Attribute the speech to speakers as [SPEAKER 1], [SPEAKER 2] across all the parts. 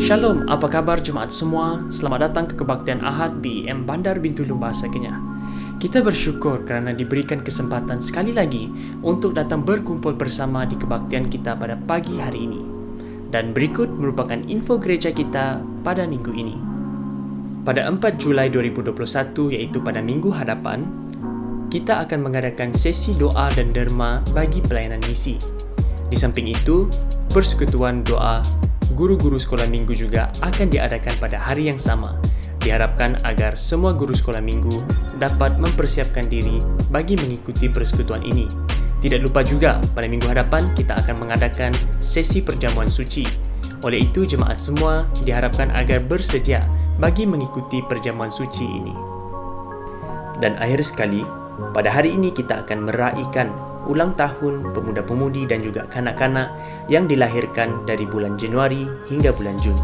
[SPEAKER 1] Shalom, apa kabar jemaat semua? Selamat datang ke kebaktian Ahad BEM Bandar Bintulu Bahasa Kenyah. Kita bersyukur kerana diberikan kesempatan sekali lagi untuk datang berkumpul bersama di kebaktian kita pada pagi hari ini. Dan berikut merupakan info gereja kita pada minggu ini. Pada 4 Julai 2021, iaitu pada minggu hadapan, kita akan mengadakan sesi doa dan derma bagi pelayanan misi. Di samping itu, persekutuan doa guru-guru sekolah minggu juga akan diadakan pada hari yang sama. Diharapkan agar semua guru sekolah minggu dapat mempersiapkan diri bagi mengikuti persekutuan ini. Tidak lupa juga, pada minggu hadapan kita akan mengadakan sesi perjamuan suci. Oleh itu, jemaat semua diharapkan agar bersedia bagi mengikuti perjamuan suci ini. Dan akhir sekali, pada hari ini kita akan meraihkan ulang tahun pemuda-pemudi dan juga kanak-kanak yang dilahirkan dari bulan Januari hingga bulan Jun.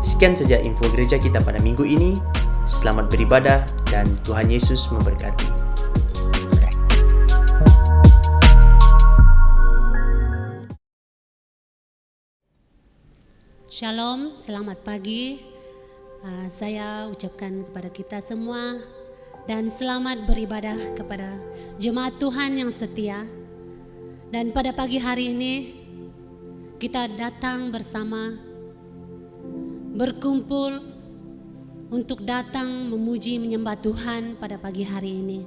[SPEAKER 1] Sekian saja info gereja kita pada minggu ini. Selamat beribadah dan Tuhan Yesus memberkati.
[SPEAKER 2] Shalom, selamat pagi. Saya ucapkan kepada kita semua dan selamat beribadah kepada jemaat Tuhan yang setia. Dan pada pagi hari ini kita datang bersama, berkumpul untuk datang memuji menyembah Tuhan pada pagi hari ini.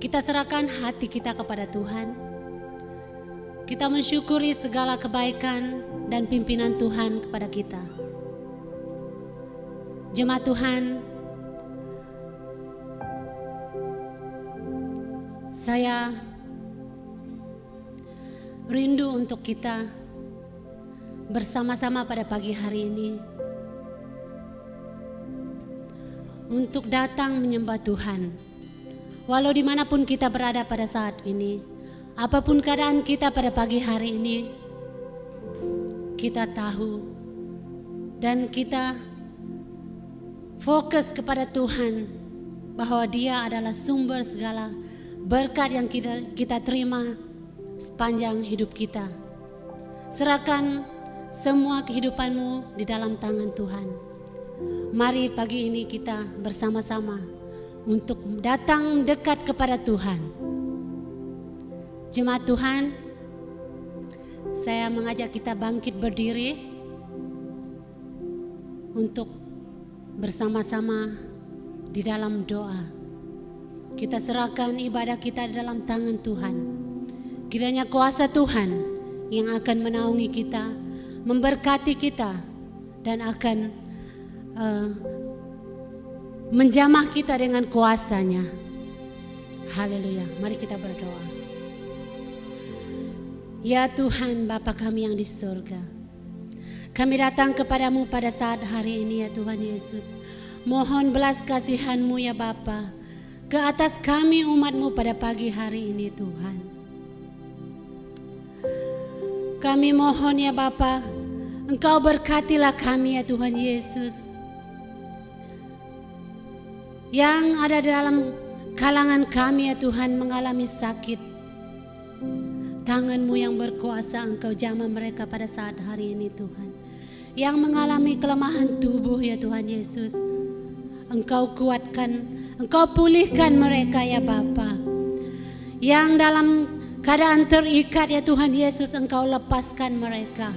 [SPEAKER 2] Kita serahkan hati kita kepada Tuhan. Kita mensyukuri segala kebaikan dan pimpinan Tuhan kepada kita. Jemaat Tuhan, saya rindu untuk kita bersama-sama pada pagi hari ini untuk datang menyembah Tuhan. Walau dimanapun kita berada pada saat ini, apapun keadaan kita pada pagi hari ini, kita tahu dan kita fokus kepada Tuhan bahwa Dia adalah sumber segala berkat yang kita terima sepanjang hidup kita. Serahkan semua kehidupanmu di dalam tangan Tuhan. Mari pagi ini kita bersama-sama untuk datang dekat kepada Tuhan. Jemaat Tuhan, saya mengajak kita bangkit berdiri untuk bersama-sama di dalam doa. Kita serahkan ibadah kita di dalam tangan Tuhan. Kiranya kuasa Tuhan yang akan menaungi kita, memberkati kita, dan akan menjamah kita dengan kuasa-Nya. Haleluya. Mari kita berdoa. Ya Tuhan, Bapa kami yang di surga, kami datang kepadamu pada saat hari ini ya Tuhan Yesus. Mohon belas kasihan-Mu ya Bapa ke atas kami umat-Mu pada pagi hari ini Tuhan. Kami mohon ya Bapa, Engkau berkatilah kami ya Tuhan Yesus. Yang ada dalam kalangan kami ya Tuhan mengalami sakit, tangan-Mu yang berkuasa Engkau jamah mereka pada saat hari ini Tuhan. Yang mengalami kelemahan tubuh ya Tuhan Yesus, Engkau kuatkan, Engkau pulihkan mereka ya Bapa. Yang dalam keadaan terikat ya Tuhan Yesus, Engkau lepaskan mereka.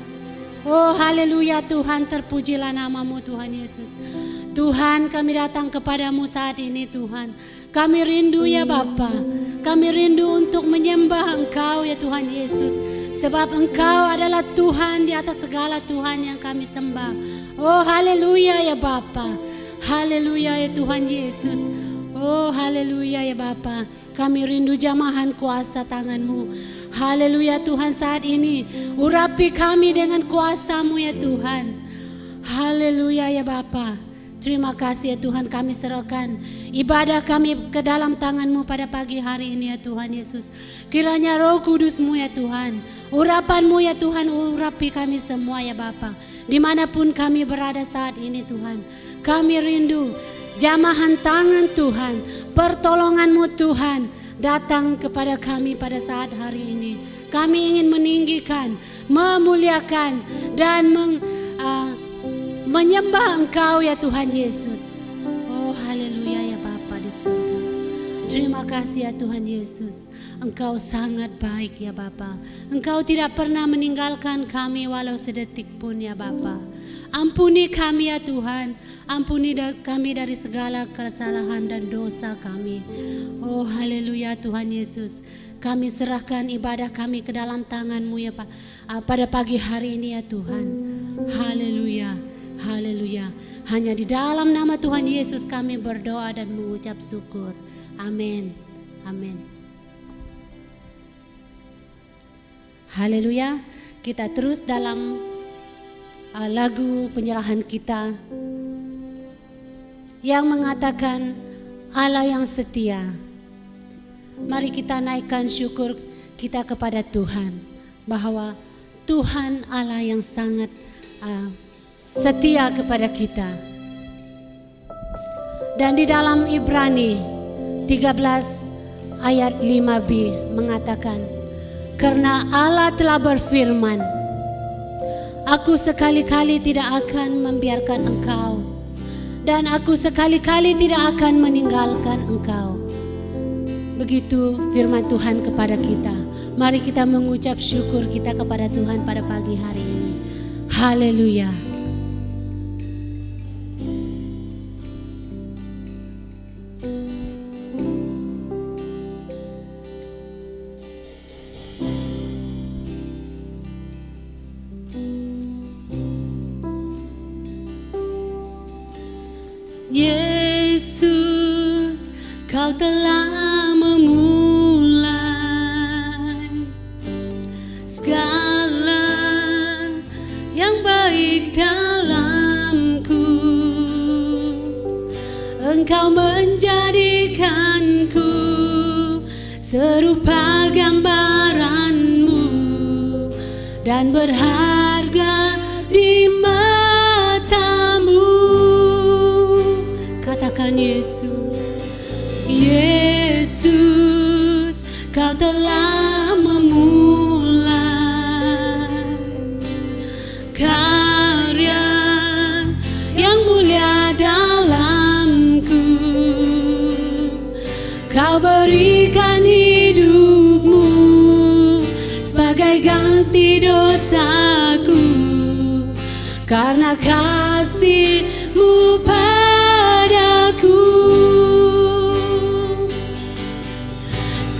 [SPEAKER 2] Oh haleluya Tuhan, terpujilah nama-Mu Tuhan Yesus. Tuhan, kami datang kepadamu saat ini Tuhan. Kami rindu ya Bapa, kami rindu untuk menyembah Engkau ya Tuhan Yesus. Sebab Engkau adalah Tuhan di atas segala Tuhan yang kami sembah. Oh haleluya ya Bapa, haleluya ya Tuhan Yesus. Oh haleluya ya Bapa, kami rindu jamahan kuasa tangan-Mu. Haleluya Tuhan, saat ini urapi kami dengan kuasa-Mu ya Tuhan. Haleluya ya Bapa. Terima kasih ya Tuhan, kami serahkan ibadah kami ke dalam tangan-Mu pada pagi hari ini ya Tuhan Yesus. Kiranya Roh Kudus-Mu ya Tuhan, urapan-Mu ya Tuhan, urapi kami semua ya Bapa. Dimanapun kami berada saat ini Tuhan, kami rindu jamahan tangan Tuhan, pertolongan-Mu Tuhan datang kepada kami pada saat hari ini. Kami ingin meninggikan, memuliakan dan menyembah Engkau ya Tuhan Yesus. Oh haleluya ya Bapa di surga. Terima kasih ya Tuhan Yesus. Engkau sangat baik ya Bapa. Engkau tidak pernah meninggalkan kami walau sedetik pun ya Bapa. Ampuni kami ya Tuhan. Ampuni kami dari segala kesalahan dan dosa kami. Oh haleluya Tuhan Yesus. Kami serahkan ibadah kami ke dalam tangan-Mu ya Pak. Pada pagi hari ini ya Tuhan. Haleluya. Haleluya. Hanya di dalam nama Tuhan Yesus kami berdoa dan mengucap syukur. Amin. Amin. Haleluya. Kita terus dalam lagu penyerahan kita yang mengatakan Allah yang setia. Mari kita naikkan syukur kita kepada Tuhan bahwa Tuhan Allah yang sangat setia kepada kita. Dan di dalam Ibrani 13 ayat 5b mengatakan, karena Allah telah berfirman, aku sekali-kali tidak akan membiarkan engkau, dan aku sekali-kali tidak akan meninggalkan engkau. Begitu firman Tuhan kepada kita. Mari kita mengucap syukur kita kepada Tuhan pada pagi hari ini. Haleluya. Yesus, Kau telah memulai segala yang baik dalamku. Engkau menjadikanku serupa gambaran-Mu dan berharga di mata-Mu. Katakan Yesus, Yesus, Kau telah memulai karya yang mulia dalamku. Kau berikan hidup-Mu sebagai ganti dosaku, karena kasih-Mu padaku.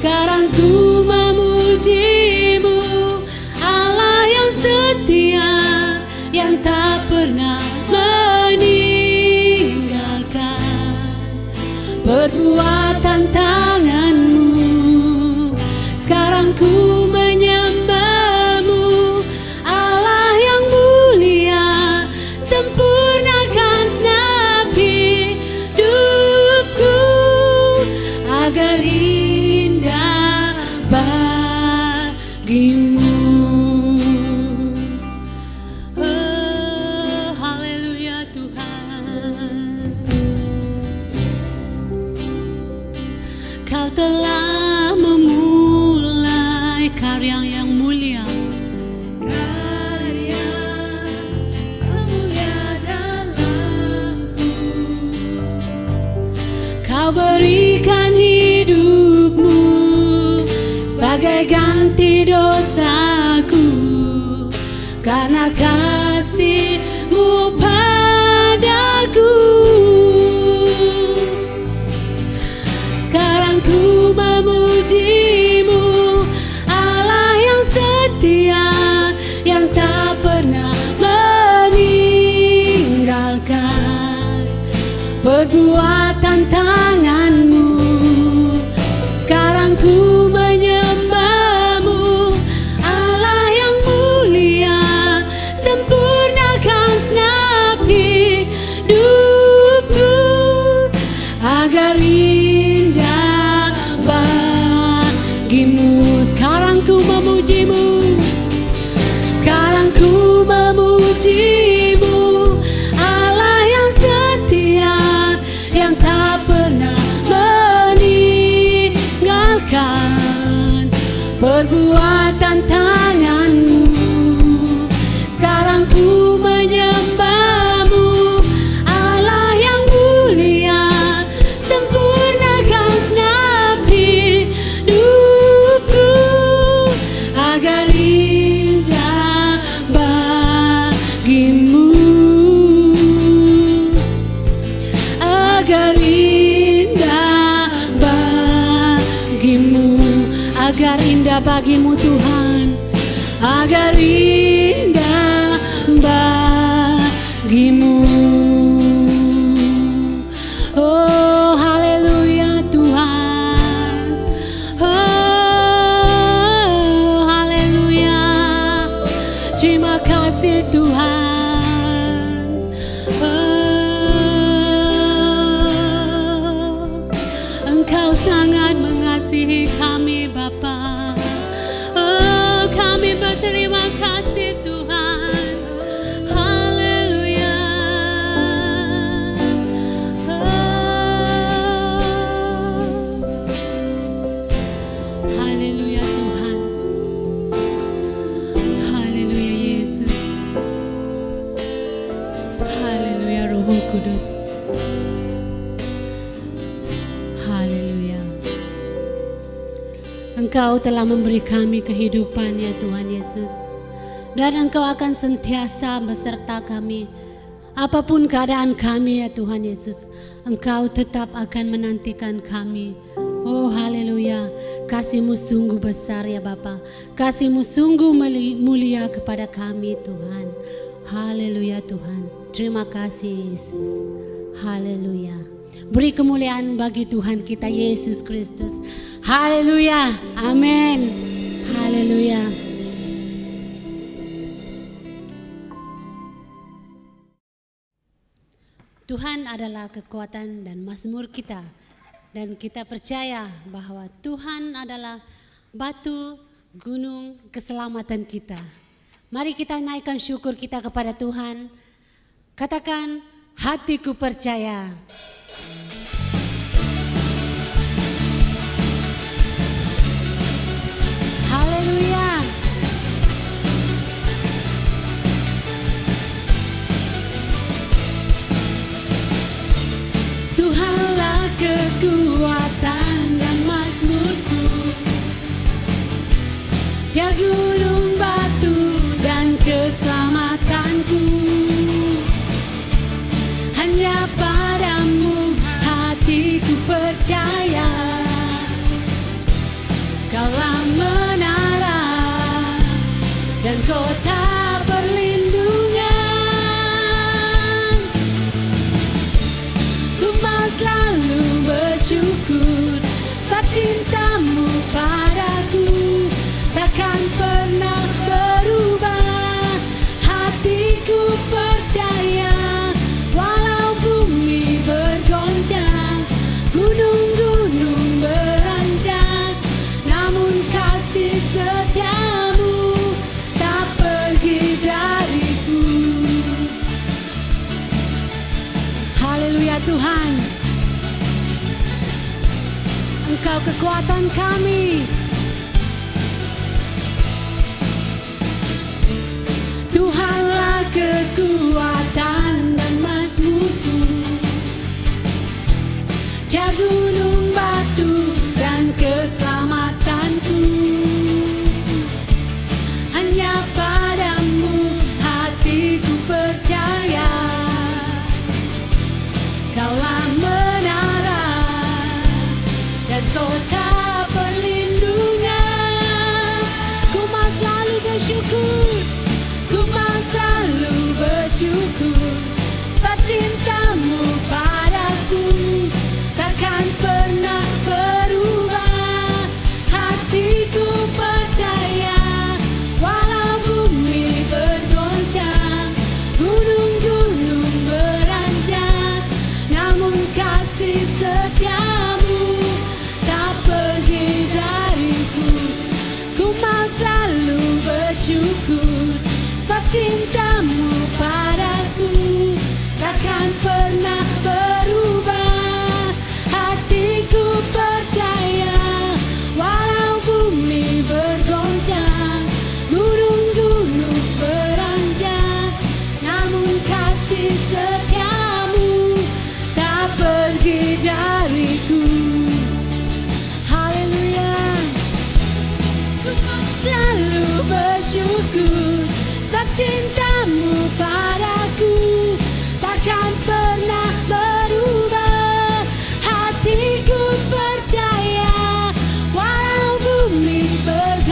[SPEAKER 2] Sekarang ku memuji-Mu, Allah yang setia, yang tak pernah meninggalkan perbuatan tangan-Mu. Sekarang ku menyembah-Mu, Allah yang mulia, sempurnakan segenap hidupku agar indah bagi-Mu. Oh, haleluya Tuhan. Kau telah memulai karya yang mulia, karya yang mulia dalamku. Kau berikan hidup-Mu sebagai ganti dosaku, karena kasih-Mu padaku. Sekarang ku memuji-Mu, Allah yang setia, yang tak pernah meninggalkan perbuatan tangan-Mu. Sekarang ku menyembah-Mu, Allah yang mulia, sempurnakan segenap hidupku agar indah bagi-Mu. Sekarang ku memuji-Mu, sekarang ku memuji-Mu, Allah yang setia, yang tak pernah meninggalkan perbuatan tangan-Mu. Sekarang ku menyembah-Mu, indah bagimu Tuhan, agar indah bagimu. Oh haleluya Tuhan, oh haleluya, terima kasih Tuhan. Engkau sangat mengasihi kami Bapa. Oh kami berterima kasih Tuhan. Haleluya. Haleluya Tuhan. Haleluya Yesus. Haleluya Roh Kudus. Haleluya. Engkau telah memberi kami kehidupan ya Tuhan Yesus. Dan Engkau akan sentiasa beserta kami. Apapun keadaan kami ya Tuhan Yesus, Engkau tetap akan menantikan kami. Oh haleluya. Kasih-Mu sungguh besar ya Bapa. Kasih-Mu sungguh mulia kepada kami Tuhan. Haleluya Tuhan. Terima kasih Yesus. Haleluya. Beri kemuliaan bagi Tuhan kita Yesus Kristus. Haleluya. Amin. Haleluya. Tuhan adalah kekuatan dan mazmur kita. Dan kita percaya bahwa Tuhan adalah batu, gunung, keselamatan kita. Mari kita naikkan syukur kita kepada Tuhan. Katakan, hatiku percaya. Haleluya. Tuhanlah kekuatan dan mazmurku, Dia gunung batu dan keselamatanku. Hanya padamu hatiku percaya, Kaulah menara dan kota perlindungan. Ku mau selalu bersyukur sebab cintamu padaku takkan pernah berubah. Hatiku percaya walau bumi bergoncang, gunung-gunung beranjak, namun kasih setiamu tak pergi dariku. Haleluya Tuhan, Engkau kekuatan kami. Tuhanlah kekuatan dan mazmurku, Dia gunung batu dan keselamatanku. Hanya padamu hatiku percaya, Kaulah menara dan kota perlindungan. Ku mau selalu bersyukur, ku mau selalu bersyukur sebab cintamu padaku takkan pernah berubah. Hatiku percaya walau bumi bergoncang, gunung-gunung beranjak, namun kasih setiamu tak pergi dariku. Ku mau selalu bersyukur sebab cintamu padaku takkan pernah berubah. Hatiku percaya walau bumi bergoncang, gunung-gunung beranjak, namun kasih setiamu tak pergi dariku. Haleluya. Ku mau selalu bersyukur sebab cintamu padaku takkan pernah berubah. Hatiku percaya walau bumi bergoncang,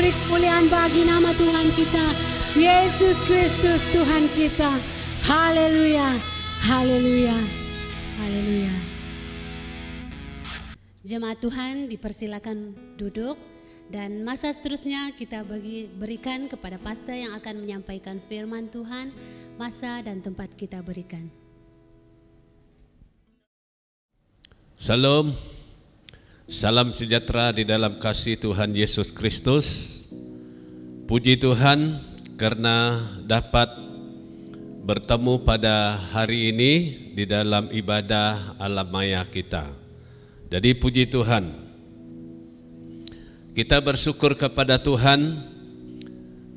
[SPEAKER 2] beri kemuliaan bagi nama Tuhan kita, Yesus Kristus Tuhan kita. Haleluya, haleluya, haleluya. Jemaat Tuhan dipersilakan duduk, dan masa seterusnya kita berikan kepada pastor yang akan menyampaikan firman Tuhan. Masa dan tempat kita berikan.
[SPEAKER 3] Salam, salam sejahtera di dalam kasih Tuhan Yesus Kristus. Puji Tuhan karena dapat bertemu pada hari ini di dalam ibadah alam maya kita. Jadi puji Tuhan, kita bersyukur kepada Tuhan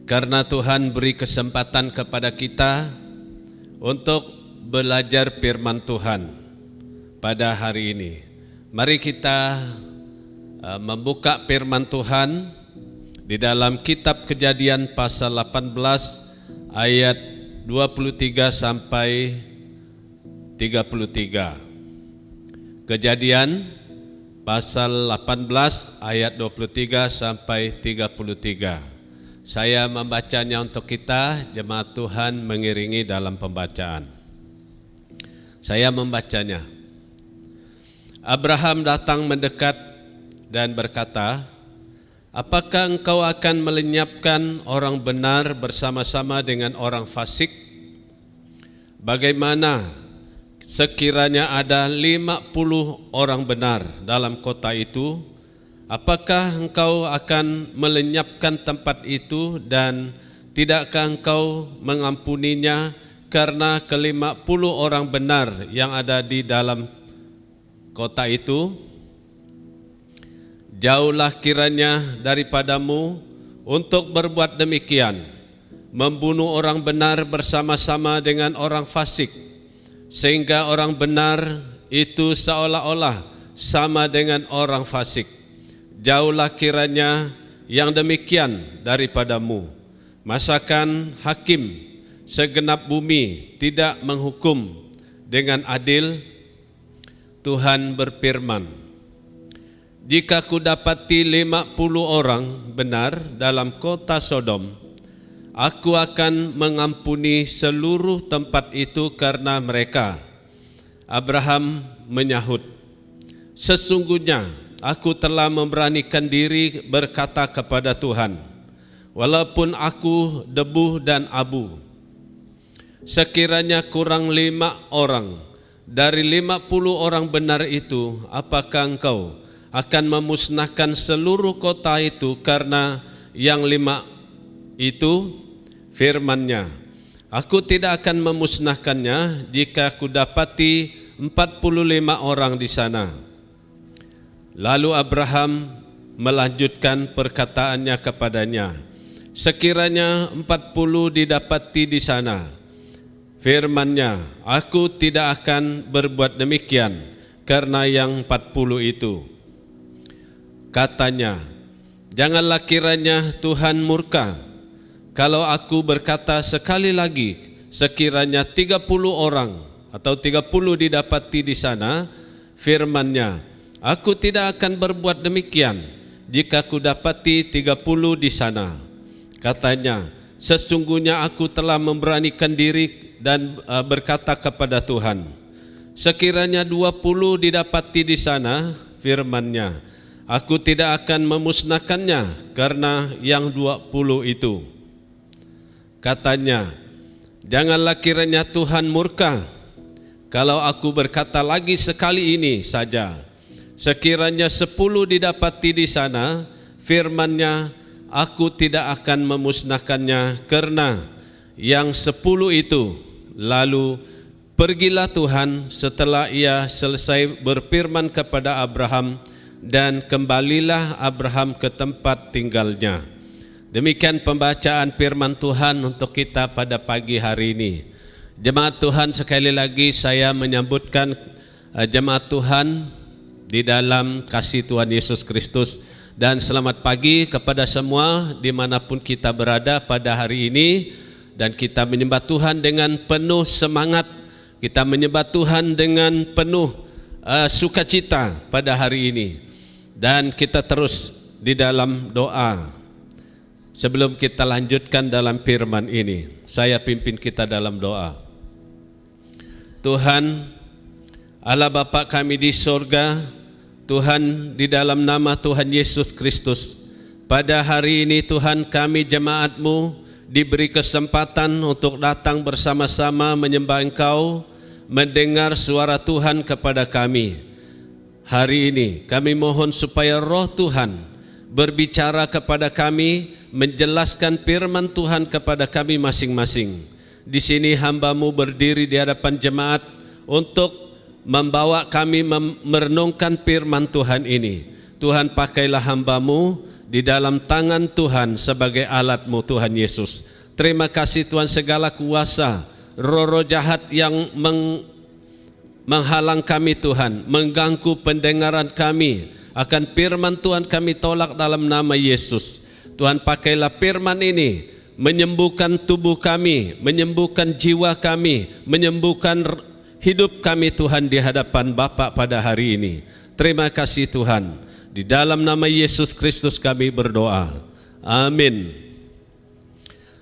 [SPEAKER 3] karena Tuhan beri kesempatan kepada kita untuk belajar firman Tuhan pada hari ini. Mari kita membuka firman Tuhan di dalam kitab Kejadian pasal 18 ayat 23 sampai 33. Kejadian pasal 18 ayat 23 sampai 33. Saya membacanya untuk kita, jemaat Tuhan mengiringi dalam pembacaan. Saya membacanya. Abraham datang mendekat dan berkata, apakah engkau akan melenyapkan orang benar bersama-sama dengan orang fasik? Bagaimana sekiranya ada 50 orang benar dalam kota itu? Apakah engkau akan melenyapkan tempat itu dan tidakkah engkau mengampuninya karena ke-50 orang benar yang ada di dalam kota itu? Jauhlah kiranya daripadamu untuk berbuat demikian, membunuh orang benar bersama-sama dengan orang fasik, sehingga orang benar itu seolah-olah sama dengan orang fasik. Jauhlah kiranya yang demikian daripadamu. Masakan hakim segenap bumi tidak menghukum dengan adil? Tuhan berfirman, jika kudapati 50 orang benar dalam kota Sodom, aku akan mengampuni seluruh tempat itu karena mereka. Abraham menyahut, sesungguhnya aku telah memberanikan diri berkata kepada Tuhan, walaupun aku debu dan abu, sekiranya kurang 5 orang dari 50 orang benar itu, apakah engkau akan memusnahkan seluruh kota itu karena yang 5 itu? Firman-Nya, aku tidak akan memusnahkannya jika kudapati 45 orang di sana. Lalu Abraham melanjutkan perkataannya kepadanya, sekiranya 40 didapati di sana. Firman-Nya, aku tidak akan berbuat demikian karena yang 40 itu. Katanya, janganlah kiranya Tuhan murka kalau aku berkata sekali lagi, sekiranya 30 orang atau 30 didapati di sana. Firman-Nya, aku tidak akan berbuat demikian jika aku dapati 30 di sana. Katanya, sesungguhnya aku telah memberanikan diri dan berkata kepada Tuhan, sekiranya 20 didapati di sana. Firman-Nya, aku tidak akan memusnahkannya karena yang 20 itu. Katanya, janganlah kiranya Tuhan murka kalau aku berkata lagi sekali ini saja, sekiranya 10 didapati di sana. Firman-Nya, aku tidak akan memusnahkannya karena yang 10 itu. Lalu pergilah Tuhan setelah ia selesai berfirman kepada Abraham, dan kembalilah Abraham ke tempat tinggalnya. Demikian pembacaan firman Tuhan untuk kita pada pagi hari ini. Jemaat Tuhan, sekali lagi saya menyambutkan jemaat Tuhan di dalam kasih Tuhan Yesus Kristus, dan selamat pagi kepada semua dimanapun kita berada pada hari ini. Dan kita menyembah Tuhan dengan penuh semangat, kita menyembah Tuhan dengan penuh sukacita pada hari ini. Dan kita terus di dalam doa. Sebelum kita lanjutkan dalam firman ini, saya pimpin kita dalam doa. Tuhan, Allah Bapa kami di sorga, Tuhan, di dalam nama Tuhan Yesus Kristus, pada hari ini Tuhan, kami jemaat-Mu diberi kesempatan untuk datang bersama-sama menyembah Engkau, mendengar suara Tuhan kepada kami. Hari ini kami mohon supaya Roh Tuhan berbicara kepada kami, menjelaskan firman Tuhan kepada kami masing-masing. Di sini hamba-Mu berdiri di hadapan jemaat untuk membawa kami merenungkan firman Tuhan ini. Tuhan, pakailah hamba-Mu di dalam tangan Tuhan sebagai alat-Mu, Tuhan Yesus. Terima kasih Tuhan, segala kuasa roh-roh jahat yang menghalang kami Tuhan, mengganggu pendengaran kami akan firman Tuhan, kami tolak dalam nama Yesus. Tuhan, pakailah firman ini menyembuhkan tubuh kami, menyembuhkan jiwa kami, menyembuhkan hidup kami Tuhan di hadapan Bapa pada hari ini. Terima kasih Tuhan, di dalam nama Yesus Kristus kami berdoa, amin.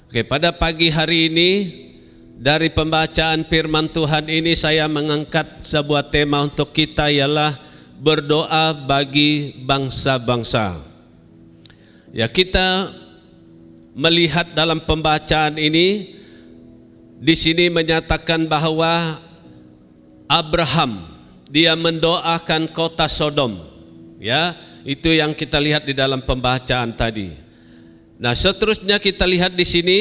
[SPEAKER 3] Oke, pada pagi hari ini dari pembacaan firman Tuhan ini saya mengangkat sebuah tema untuk kita, ialah berdoa bagi bangsa-bangsa. Ya, kita melihat dalam pembacaan ini, di sini menyatakan bahwa Abraham dia mendoakan kota Sodom. Ya, itu yang kita lihat di dalam pembacaan tadi. Nah, seterusnya kita lihat di sini,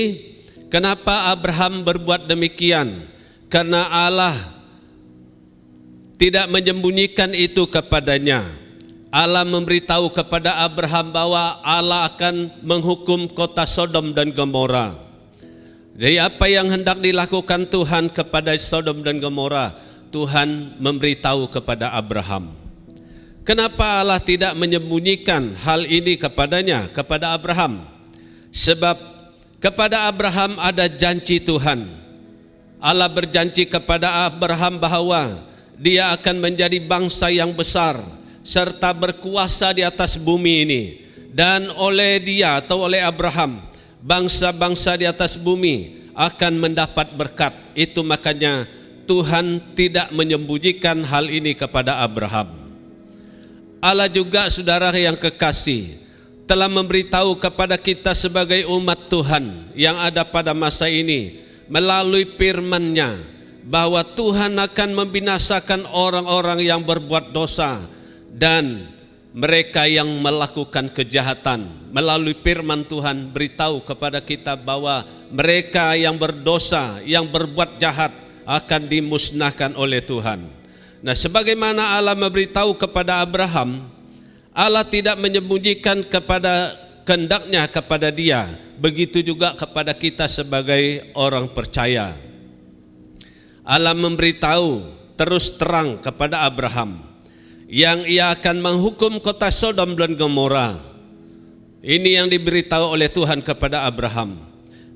[SPEAKER 3] kenapa Abraham berbuat demikian? Karena Allah tidak menyembunyikan itu kepadanya. Allah memberitahu kepada Abraham bahwa Allah akan menghukum kota Sodom dan Gomora. Jadi apa yang hendak dilakukan Tuhan kepada Sodom dan Gomora, Tuhan memberitahu kepada Abraham. Kenapa Allah tidak menyembunyikan hal ini kepadanya, kepada Abraham? Sebab kepada Abraham ada janji Tuhan. Allah berjanji kepada Abraham bahwa dia akan menjadi bangsa yang besar serta berkuasa di atas bumi ini. Dan oleh dia atau oleh Abraham, bangsa-bangsa di atas bumi akan mendapat berkat. Itu makanya Tuhan tidak menyembunyikan hal ini kepada Abraham. Allah juga, saudara yang kekasih, telah memberitahu kepada kita sebagai umat Tuhan yang ada pada masa ini melalui firman-Nya bahwa Tuhan akan membinasakan orang-orang yang berbuat dosa dan mereka yang melakukan kejahatan. Melalui firman Tuhan beritahu kepada kita bahwa mereka yang berdosa, yang berbuat jahat akan dimusnahkan oleh Tuhan. Nah, sebagaimana Allah memberitahu kepada Abraham, Allah tidak menyembunyikan kepada kehendak-Nya kepada dia. Begitu juga kepada kita sebagai orang percaya. Allah memberitahu terus terang kepada Abraham yang ia akan menghukum kota Sodom dan Gomora. Ini yang diberitahu oleh Tuhan kepada Abraham.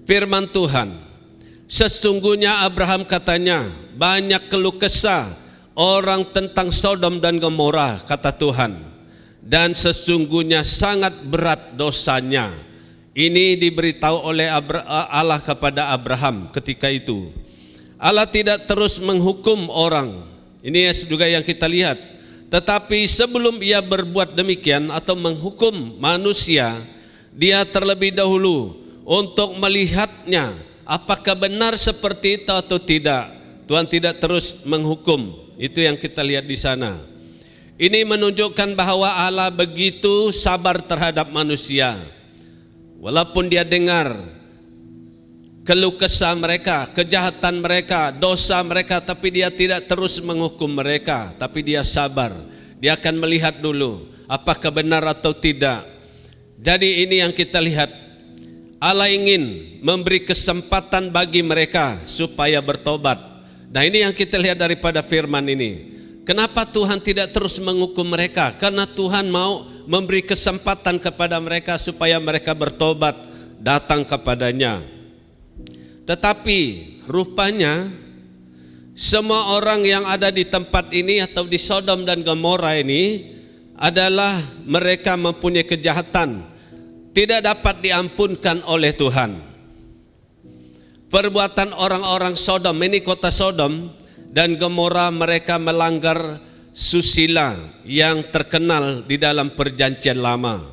[SPEAKER 3] Firman Tuhan, sesungguhnya Abraham katanya, banyak keluh kesah orang tentang Sodom dan Gomora, kata Tuhan, dan sesungguhnya sangat berat dosanya. Ini diberitahu oleh Allah kepada Abraham ketika itu. Allah tidak terus menghukum orang. Ini juga yang kita lihat. Tetapi sebelum ia berbuat demikian atau menghukum manusia, dia terlebih dahulu untuk melihatnya apakah benar seperti itu atau tidak. Tuhan tidak terus menghukum. Itu yang kita lihat di sana. Ini menunjukkan bahwa Allah begitu sabar terhadap manusia. Walaupun dia dengar keluh kesah mereka, kejahatan mereka, dosa mereka, tapi dia tidak terus menghukum mereka, tapi dia sabar. Dia akan melihat dulu apakah benar atau tidak. Jadi ini yang kita lihat. Allah ingin memberi kesempatan bagi mereka supaya bertobat. Nah, ini yang kita lihat daripada firman ini. Kenapa Tuhan tidak terus menghukum mereka? Karena Tuhan mau memberi kesempatan kepada mereka supaya mereka bertobat, datang kepadanya. Tetapi rupanya semua orang yang ada di tempat ini atau di Sodom dan Gomora ini adalah mereka mempunyai kejahatan. tidak dapat diampunkan oleh Tuhan. Perbuatan orang-orang Sodom, ini kota Sodom dan Gomora, mereka melanggar susila yang terkenal di dalam perjanjian lama.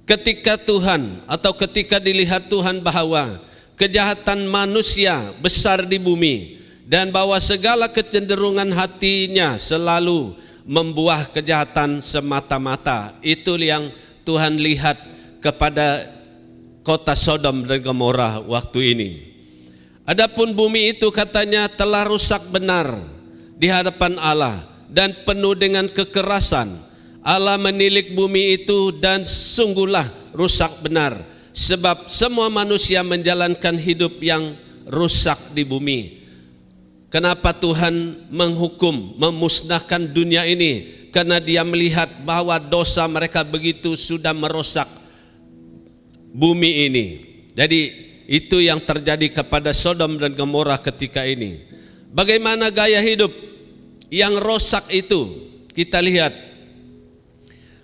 [SPEAKER 3] Ketika Tuhan atau ketika dilihat Tuhan bahwa kejahatan manusia besar di bumi dan bahwa segala kecenderungan hatinya selalu membuah kejahatan semata-mata, itu yang Tuhan lihat kepada kota Sodom dan Gomora waktu ini. Adapun bumi itu katanya telah rusak benar di hadapan Allah dan penuh dengan kekerasan. Allah menilik bumi itu dan sungguhlah rusak benar, sebab semua manusia menjalankan hidup yang rusak di bumi. Kenapa Tuhan menghukum, memusnahkan dunia ini? Karena Dia melihat bahwa dosa mereka begitu sudah merusak bumi ini. Jadi itu yang terjadi kepada Sodom dan Gomora ketika ini. Bagaimana gaya hidup yang rosak itu? Kita lihat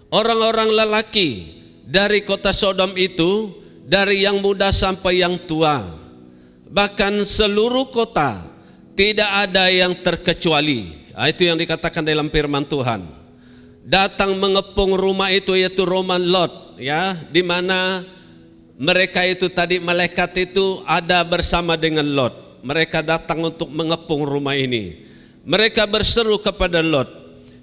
[SPEAKER 3] orang-orang lelaki dari kota Sodom itu, dari yang muda sampai yang tua, bahkan seluruh kota tidak ada yang terkecuali. Itu yang dikatakan dalam firman Tuhan. Datang mengepung rumah itu, yaitu rumah Lot, ya, di mana mereka itu tadi, malaikat itu ada bersama dengan Lot. Mereka datang untuk mengepung rumah ini. Mereka berseru kepada Lot,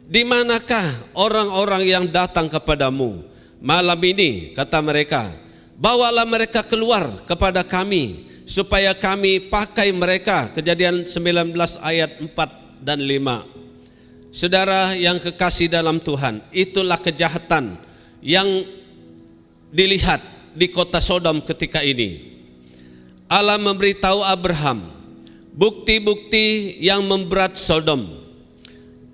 [SPEAKER 3] "Di manakah orang-orang yang datang kepadamu malam ini?" Kata mereka, "Bawalah mereka keluar kepada kami, supaya kami pakai mereka." Kejadian 19 ayat 4 dan 5. Saudara yang kekasih dalam Tuhan, itulah kejahatan yang dilihat di kota Sodom ketika ini. Allah memberitahu Abraham bukti-bukti yang memberat Sodom,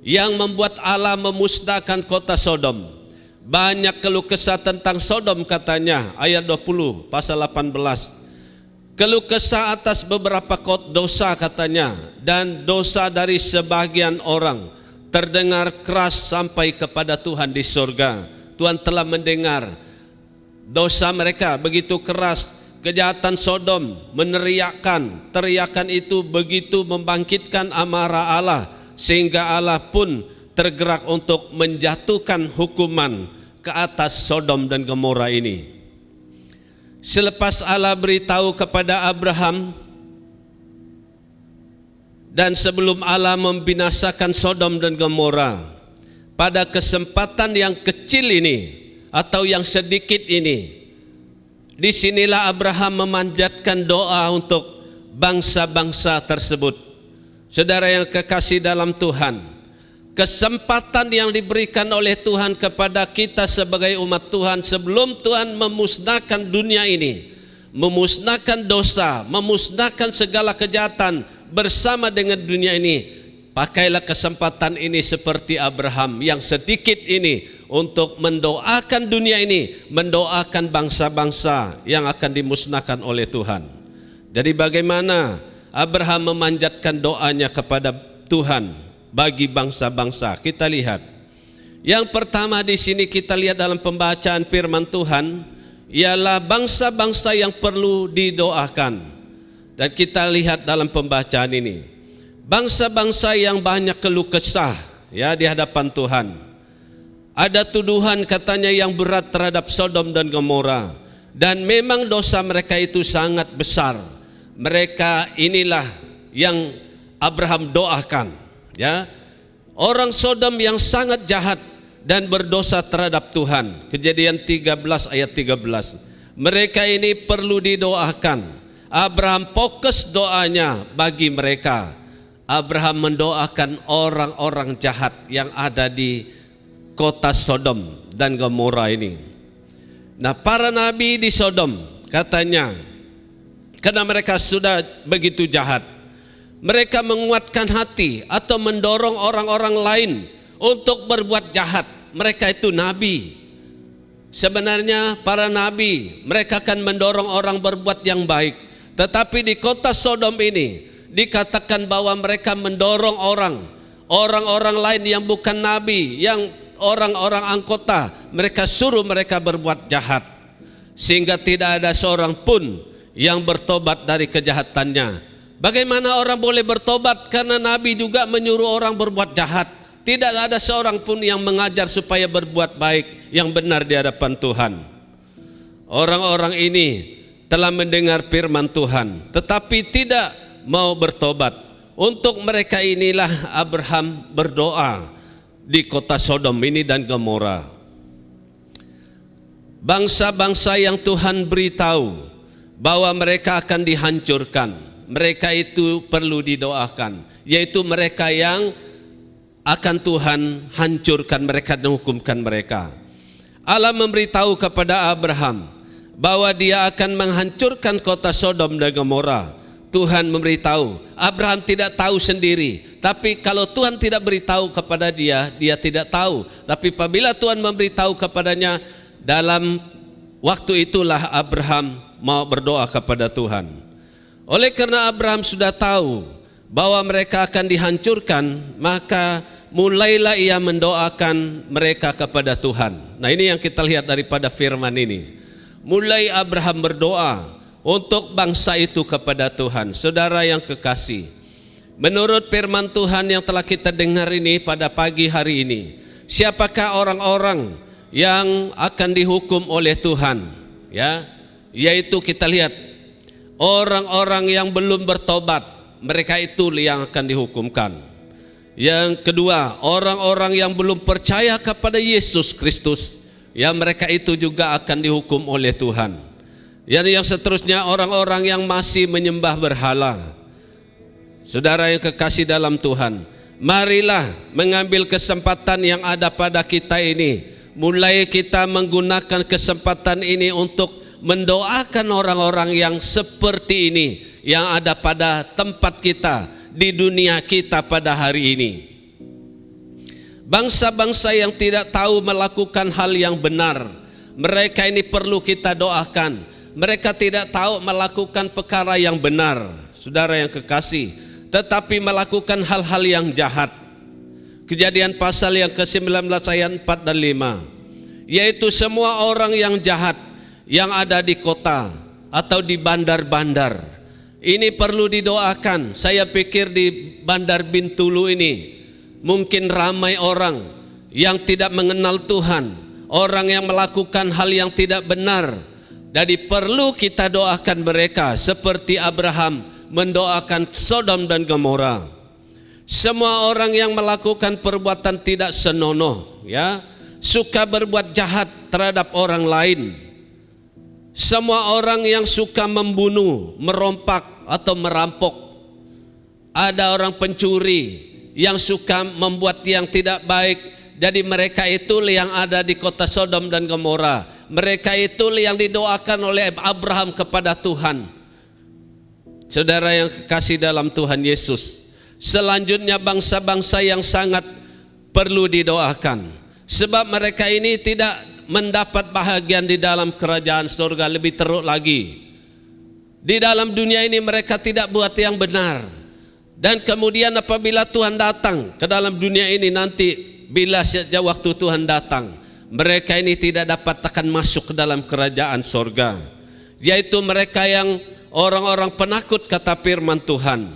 [SPEAKER 3] yang membuat Allah memusnahkan kota Sodom. Banyak keluh kesah tentang Sodom katanya, ayat 20 pasal 18. Keluh kesah atas beberapa dosa katanya, dan dosa dari sebagian orang terdengar keras sampai kepada Tuhan di surga. Tuhan telah mendengar dosa mereka begitu keras, kejahatan Sodom meneriakkan, teriakan itu begitu membangkitkan amarah Allah, sehingga Allah pun tergerak untuk menjatuhkan hukuman ke atas Sodom dan Gomora ini. Selepas Allah beritahu kepada Abraham dan sebelum Allah membinasakan Sodom dan Gomora, pada kesempatan yang kecil ini atau yang sedikit ini, disinilah Abraham memanjatkan doa untuk bangsa-bangsa tersebut. Saudara yang kekasih dalam Tuhan, kesempatan yang diberikan oleh Tuhan kepada kita sebagai umat Tuhan sebelum Tuhan memusnahkan dunia ini, memusnahkan dosa, memusnahkan segala kejahatan bersama dengan dunia ini. Pakailah kesempatan ini seperti Abraham yang sedikit ini untuk mendoakan dunia ini, mendoakan bangsa-bangsa yang akan dimusnahkan oleh Tuhan. Jadi bagaimana Abraham memanjatkan doanya kepada Tuhan bagi bangsa-bangsa? Kita lihat. Yang pertama di sini kita lihat dalam pembacaan firman Tuhan ialah bangsa-bangsa yang perlu didoakan. Dan kita lihat dalam pembacaan ini, bangsa-bangsa yang banyak keluh kesah ya di hadapan Tuhan. Ada tuduhan katanya yang berat terhadap Sodom dan Gomora, dan memang dosa mereka itu sangat besar. Mereka inilah yang Abraham doakan, ya. Orang Sodom yang sangat jahat dan berdosa terhadap Tuhan. Kejadian 13 ayat 13. Mereka ini perlu didoakan. Abraham fokus doanya bagi mereka. Abraham mendoakan orang-orang jahat yang ada di kota Sodom dan Gomora ini. Nah, para nabi di Sodom katanya, karena mereka sudah begitu jahat, mereka menguatkan hati atau mendorong orang-orang lain untuk berbuat jahat. Mereka itu nabi. Sebenarnya para nabi, mereka akan mendorong orang berbuat yang baik. Tetapi di kota Sodom ini dikatakan bahwa mereka mendorong orang-orang lain yang bukan nabi, yang orang-orang anggota, mereka suruh mereka berbuat jahat. sehingga tidak ada seorang pun yang bertobat dari kejahatannya. Bagaimana orang boleh bertobat? Karena Nabi juga menyuruh orang berbuat jahat. Tidak ada seorang pun yang mengajar supaya berbuat baik yang benar di hadapan Tuhan. Orang-orang ini telah mendengar firman Tuhan, tetapi tidak mau bertobat. Untuk mereka inilah Abraham berdoa di kota Sodom ini dan Gomora. Bangsa-bangsa yang Tuhan beritahu bahwa mereka akan dihancurkan, mereka itu perlu didoakan, yaitu mereka yang akan Tuhan hancurkan mereka dan hukumkan mereka. Allah memberitahu kepada Abraham bahwa dia akan menghancurkan kota Sodom dan Gomora. Tuhan memberitahu, Abraham tidak tahu sendiri. Tapi kalau Tuhan tidak beritahu kepada dia, dia tidak tahu. Tapi apabila Tuhan memberitahu kepadanya, dalam waktu itulah Abraham mau berdoa kepada Tuhan. Oleh karena Abraham sudah tahu bahwa mereka akan dihancurkan, maka mulailah ia mendoakan mereka kepada Tuhan. Nah, ini yang kita lihat daripada firman ini. Mulai Abraham berdoa untuk bangsa itu kepada Tuhan. Saudara yang kekasih, menurut firman Tuhan yang telah kita dengar ini pada pagi hari ini, siapakah orang-orang yang akan dihukum oleh Tuhan? Ya, yaitu kita lihat orang-orang yang belum bertobat, mereka itu yang akan dihukumkan. Yang kedua, orang-orang yang belum percaya kepada Yesus Kristus, ya mereka itu juga akan dihukum oleh Tuhan. Yang seterusnya, orang-orang yang masih menyembah berhala. Saudara yang kekasih dalam Tuhan, marilah mengambil kesempatan yang ada pada kita ini. Mulai kita menggunakan kesempatan ini untuk mendoakan orang-orang yang seperti ini, yang ada pada tempat kita, di dunia kita pada hari ini. Bangsa-bangsa yang tidak tahu melakukan hal yang benar, mereka ini perlu kita doakan. Mereka tidak tahu melakukan perkara yang benar, saudara yang kekasih, tetapi melakukan hal-hal yang jahat. Kejadian pasal yang ke-19 ayat 4 dan 5, yaitu semua orang yang jahat yang ada di kota atau di bandar-bandar, ini perlu didoakan. Saya pikir di Bandar Bintulu ini mungkin ramai orang yang tidak mengenal Tuhan, orang yang melakukan hal yang tidak benar. Jadi perlu kita doakan mereka seperti Abraham mendoakan Sodom dan Gomora. Semua orang yang melakukan perbuatan tidak senonoh, ya, suka berbuat jahat terhadap orang lain. Semua orang yang suka membunuh, merompak atau merampok. Ada orang pencuri yang suka membuat yang tidak baik. Jadi mereka itu yang ada di kota Sodom dan Gomora. Mereka itu yang didoakan oleh Abraham kepada Tuhan. Saudara yang kekasih dalam Tuhan Yesus, selanjutnya bangsa-bangsa yang sangat perlu didoakan, sebab mereka ini tidak mendapat bahagian di dalam kerajaan surga. Lebih teruk lagi, di dalam dunia ini mereka tidak buat yang benar. Dan kemudian apabila Tuhan datang ke dalam dunia ini nanti, bila sejak waktu Tuhan datang, mereka ini tidak dapat akan masuk ke dalam kerajaan sorga, yaitu mereka yang orang-orang penakut, kata firman Tuhan.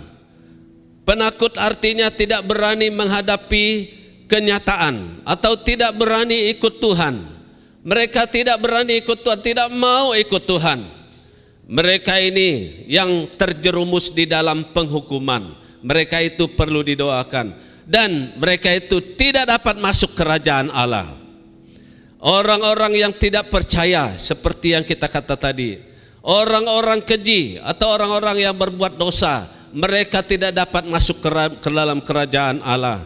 [SPEAKER 3] Penakut artinya tidak berani menghadapi kenyataan atau tidak berani ikut Tuhan. Mereka tidak berani ikut Tuhan, tidak mau ikut Tuhan. Mereka ini yang terjerumus di dalam penghukuman. Mereka itu perlu didoakan, dan mereka itu tidak dapat masuk kerajaan Allah. Orang-orang yang tidak percaya, seperti yang kita kata tadi, orang-orang keji atau orang-orang yang berbuat dosa, mereka tidak dapat masuk ke dalam kerajaan Allah.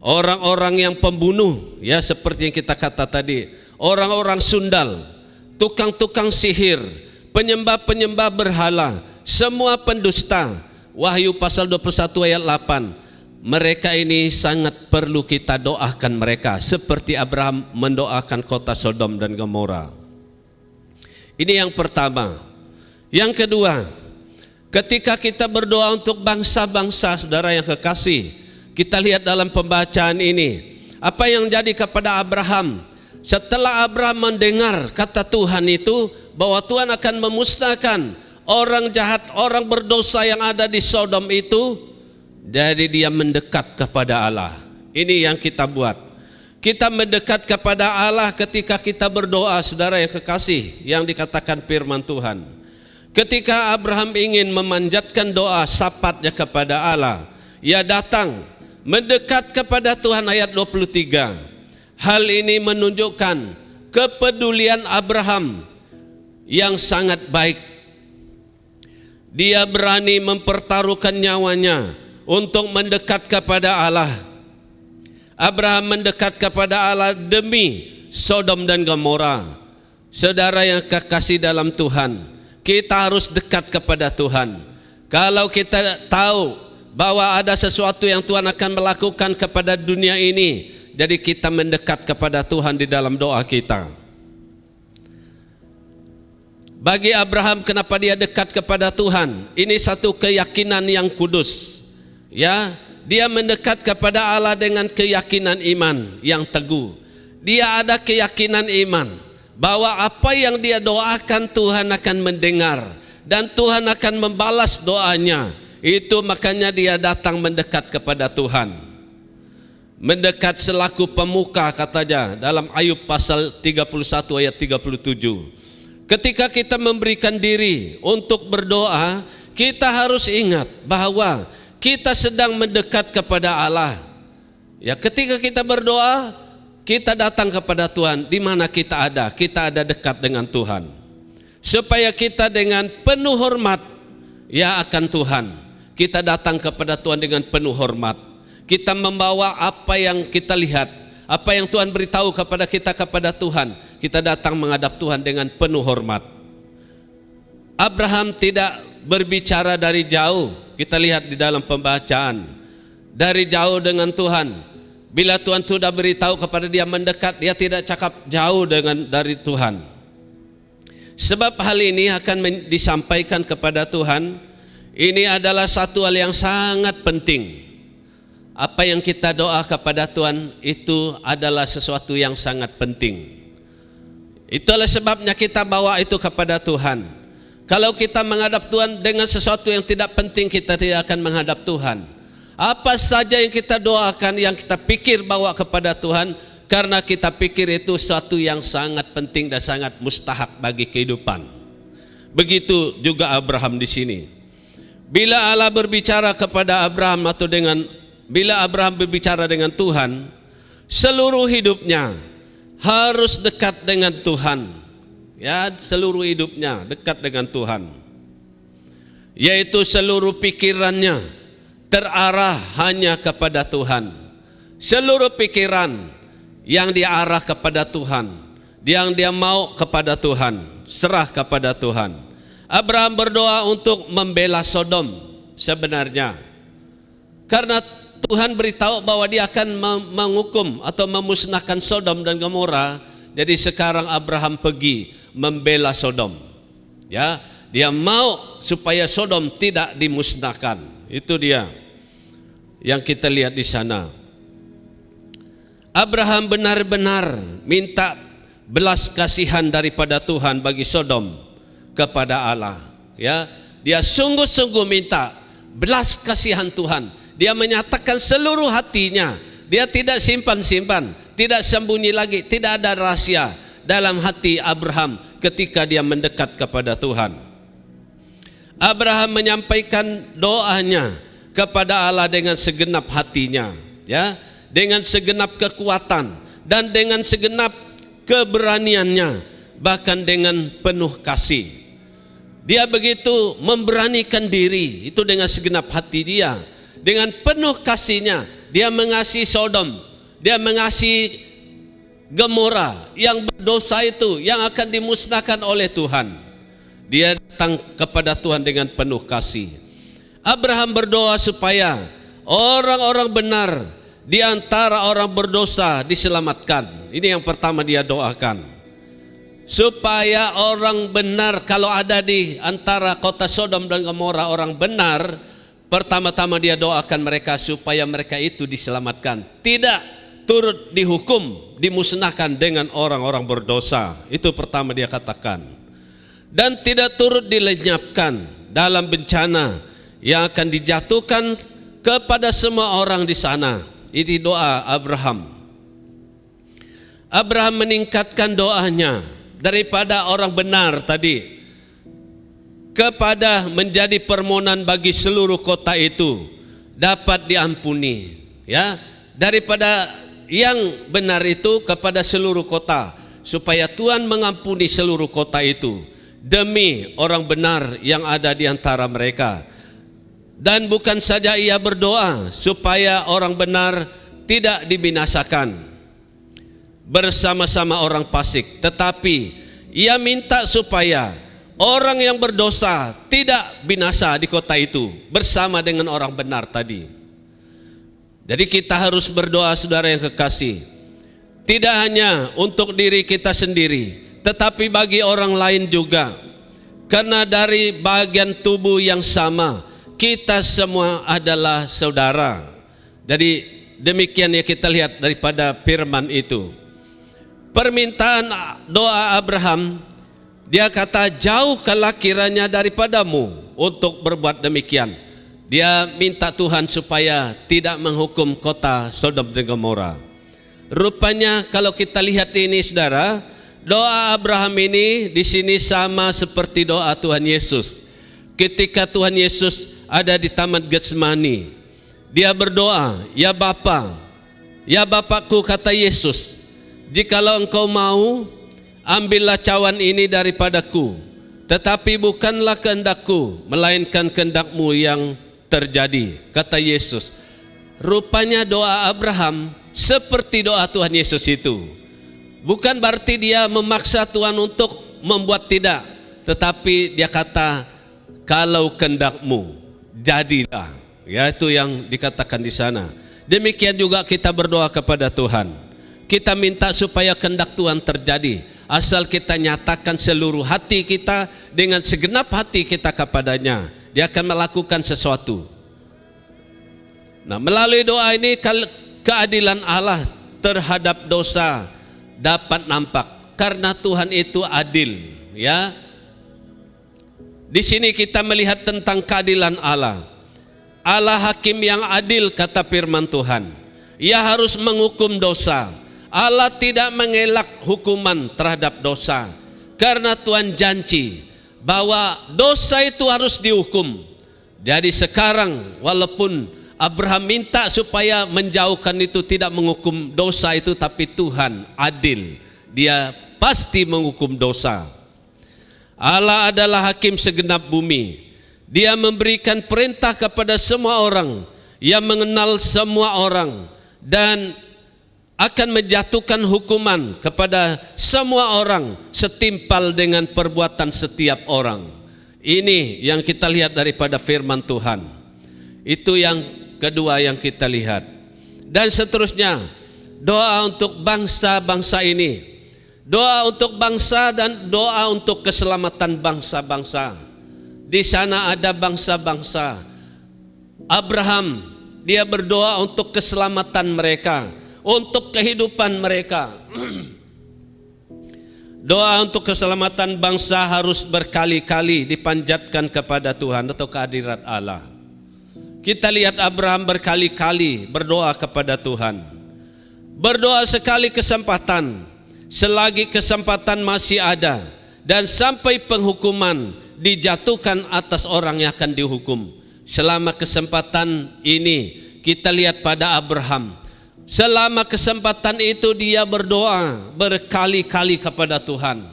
[SPEAKER 3] Orang-orang yang pembunuh, ya seperti yang kita kata tadi, orang-orang sundal, tukang-tukang sihir, penyembah-penyembah berhala, semua pendusta. Wahyu pasal 21 ayat 8. Mereka ini sangat perlu kita doakan mereka, seperti Abraham mendoakan kota Sodom dan Gomora. Ini yang pertama. Yang kedua, ketika kita berdoa untuk bangsa-bangsa, saudara yang kekasih, kita lihat dalam pembacaan ini, apa yang jadi kepada Abraham. Setelah Abraham mendengar kata Tuhan itu, bahwa Tuhan akan memusnahkan orang jahat, orang berdosa yang ada di Sodom itu. Jadi dia mendekat kepada Allah. Ini yang kita buat. Kita mendekat kepada Allah ketika kita berdoa, saudara yang kekasih, yang dikatakan firman Tuhan. Ketika Abraham ingin memanjatkan doa sapatnya kepada Allah, ia datang mendekat kepada Tuhan. Ayat 23. Hal ini menunjukkan kepedulian Abraham yang sangat baik. Dia berani mempertaruhkan nyawanya untuk mendekat kepada Allah. Abraham mendekat kepada Allah demi Sodom dan Gomora. Saudara yang kekasih dalam Tuhan, kita harus dekat kepada Tuhan. Kalau kita tahu bahwa ada sesuatu yang Tuhan akan melakukan kepada dunia ini, jadi kita mendekat kepada Tuhan di dalam doa kita. Bagi Abraham, kenapa dia dekat kepada Tuhan? Ini satu keyakinan yang kudus. Ya, dia mendekat kepada Allah dengan keyakinan iman yang teguh. Dia ada keyakinan iman bahwa apa yang dia doakan Tuhan akan mendengar dan Tuhan akan membalas doanya. Itu makanya dia datang mendekat kepada Tuhan. Mendekat selaku pemuka, katanya dalam Ayub pasal 31 ayat 37. Ketika kita memberikan diri untuk berdoa, kita harus ingat bahwa kita sedang mendekat kepada Allah. Ya, ketika kita berdoa, kita datang kepada Tuhan. Di mana kita ada? Kita ada dekat dengan Tuhan. Supaya kita dengan penuh hormat ya akan Tuhan. Kita datang kepada Tuhan dengan penuh hormat. Kita membawa apa yang kita lihat, apa yang Tuhan beritahu kepada kita kepada Tuhan. Kita datang menghadap Tuhan dengan penuh hormat. Abraham tidak berbicara dari jauh. Kita lihat di dalam pembacaan. Dari jauh dengan Tuhan. Bila Tuhan sudah beritahu kepada dia mendekat, dia tidak cakap jauh dari Tuhan. Sebab hal ini akan disampaikan kepada Tuhan. Ini adalah satu hal yang sangat penting. Apa yang kita doa kepada Tuhan itu adalah sesuatu yang sangat penting. Itulah sebabnya kita bawa itu kepada Tuhan. Kalau kita menghadap Tuhan dengan sesuatu yang tidak penting, kita tidak akan menghadap Tuhan. Apa saja yang kita doakan, yang kita pikir bawa kepada Tuhan, karena kita pikir itu sesuatu yang sangat penting dan sangat mustahak bagi kehidupan. Begitu juga Abraham di sini. Bila Allah berbicara kepada Abraham bila Abraham berbicara dengan Tuhan, seluruh hidupnya harus dekat dengan Tuhan. Ya, seluruh hidupnya dekat dengan Tuhan. Yaitu seluruh pikirannya terarah hanya kepada Tuhan. Seluruh pikiran yang diarah kepada Tuhan, yang dia mau kepada Tuhan, serah kepada Tuhan. Abraham berdoa untuk membela Sodom sebenarnya. Karena Tuhan beritahu bahwa dia akan menghukum atau memusnahkan Sodom dan Gomora. Jadi sekarang Abraham pergi membela Sodom. Ya, dia mau supaya Sodom tidak dimusnahkan. Itu dia yang kita lihat di sana. Abraham benar-benar minta belas kasihan daripada Tuhan bagi Sodom kepada Allah. Ya, dia sungguh-sungguh minta belas kasihan Tuhan. Dia menyatakan seluruh hatinya. Dia tidak simpan-simpan, tidak sembunyi lagi, tidak ada rahasia dalam hati Abraham ketika dia mendekat kepada Tuhan. Abraham menyampaikan doanya kepada Allah dengan segenap hatinya, ya, dengan segenap kekuatan dan dengan segenap keberaniannya, bahkan dengan penuh kasih. Dia begitu memberanikan diri itu dengan segenap hati dia. Dengan penuh kasihnya, dia mengasihi Sodom, dia mengasihi Gomora yang berdosa itu, yang akan dimusnahkan oleh Tuhan. Dia datang kepada Tuhan dengan penuh kasih. Abraham berdoa supaya orang-orang benar di antara orang berdosa diselamatkan. Ini yang pertama dia doakan. Supaya orang benar, kalau ada di antara kota Sodom dan Gomora orang benar, pertama-tama dia doakan mereka supaya mereka itu diselamatkan, tidak turut dihukum, dimusnahkan dengan orang-orang berdosa. Itu pertama dia katakan. dan tidak turut dilenyapkan dalam bencana yang akan dijatuhkan kepada semua orang di sana. Ini doa Abraham. Abraham meningkatkan doanya daripada orang benar tadi kepada menjadi permohonan bagi seluruh kota itu dapat diampuni, ya, daripada yang benar itu kepada seluruh kota, supaya Tuhan mengampuni seluruh kota itu demi orang benar yang ada di antara mereka. Dan bukan saja ia berdoa supaya orang benar tidak dibinasakan bersama-sama orang fasik, tetapi ia minta supaya orang yang berdosa tidak binasa di kota itu bersama dengan orang benar tadi. Jadi kita harus berdoa, saudara yang kekasih, tidak hanya untuk diri kita sendiri, tetapi bagi orang lain juga. Karena dari bagian tubuh yang sama, kita semua adalah saudara. Jadi demikian yang kita lihat daripada firman itu. Permintaan doa Abraham, dia kata, jauhkanlah kiranya daripadamu untuk berbuat demikian. Dia minta Tuhan supaya tidak menghukum kota Sodom dan Gomora. Rupanya kalau kita lihat ini, saudara, doa Abraham ini di sini sama seperti doa Tuhan Yesus. Ketika Tuhan Yesus ada di Taman Getsemani, dia berdoa, ya Bapa, ya Bapakku, kata Yesus, jikalau engkau mau, ambillah cawan ini daripadaku, tetapi bukanlah kehendakku, melainkan kehendakmu yang terjadi, kata Yesus. Rupanya doa Abraham seperti doa Tuhan Yesus itu. Bukan berarti dia memaksa Tuhan untuk membuat tidak, tetapi dia kata, kalau kehendakmu, jadilah. Ya, itu yang dikatakan di sana. Demikian juga kita berdoa kepada Tuhan. Kita minta supaya kehendak Tuhan terjadi. Asal kita nyatakan seluruh hati kita dengan segenap hati kita kepadanya, dia akan melakukan sesuatu. Nah, melalui doa ini keadilan Allah terhadap dosa dapat nampak, karena Tuhan itu adil, ya. Di sini kita melihat tentang keadilan Allah. Allah hakim yang adil, kata firman Tuhan. Ia harus menghukum dosa. Allah tidak mengelak hukuman terhadap dosa, karena Tuhan janji bahwa dosa itu harus dihukum. Jadi sekarang walaupun Abraham minta supaya menjauhkan itu, tidak menghukum dosa itu, tapi Tuhan adil, dia pasti menghukum dosa. Allah adalah hakim segenap bumi. Dia memberikan perintah kepada semua orang, yang mengenal semua orang, dan akan menjatuhkan hukuman kepada semua orang setimpal dengan perbuatan setiap orang. Ini yang kita lihat daripada firman Tuhan. Itu yang kedua yang kita lihat. Dan seterusnya, doa untuk bangsa-bangsa ini. Doa untuk bangsa dan doa untuk keselamatan bangsa-bangsa. Di sana ada bangsa-bangsa. Abraham, dia berdoa untuk keselamatan mereka, untuk kehidupan mereka. Doa untuk keselamatan bangsa harus berkali-kali dipanjatkan kepada Tuhan atau kehadirat Allah. Kita lihat Abraham berkali-kali berdoa kepada Tuhan. Berdoa sekali kesempatan, selagi kesempatan masih ada, dan sampai penghukuman dijatuhkan atas orang yang akan dihukum. Selama kesempatan ini kita lihat pada Abraham. Selama kesempatan itu dia berdoa berkali-kali kepada Tuhan.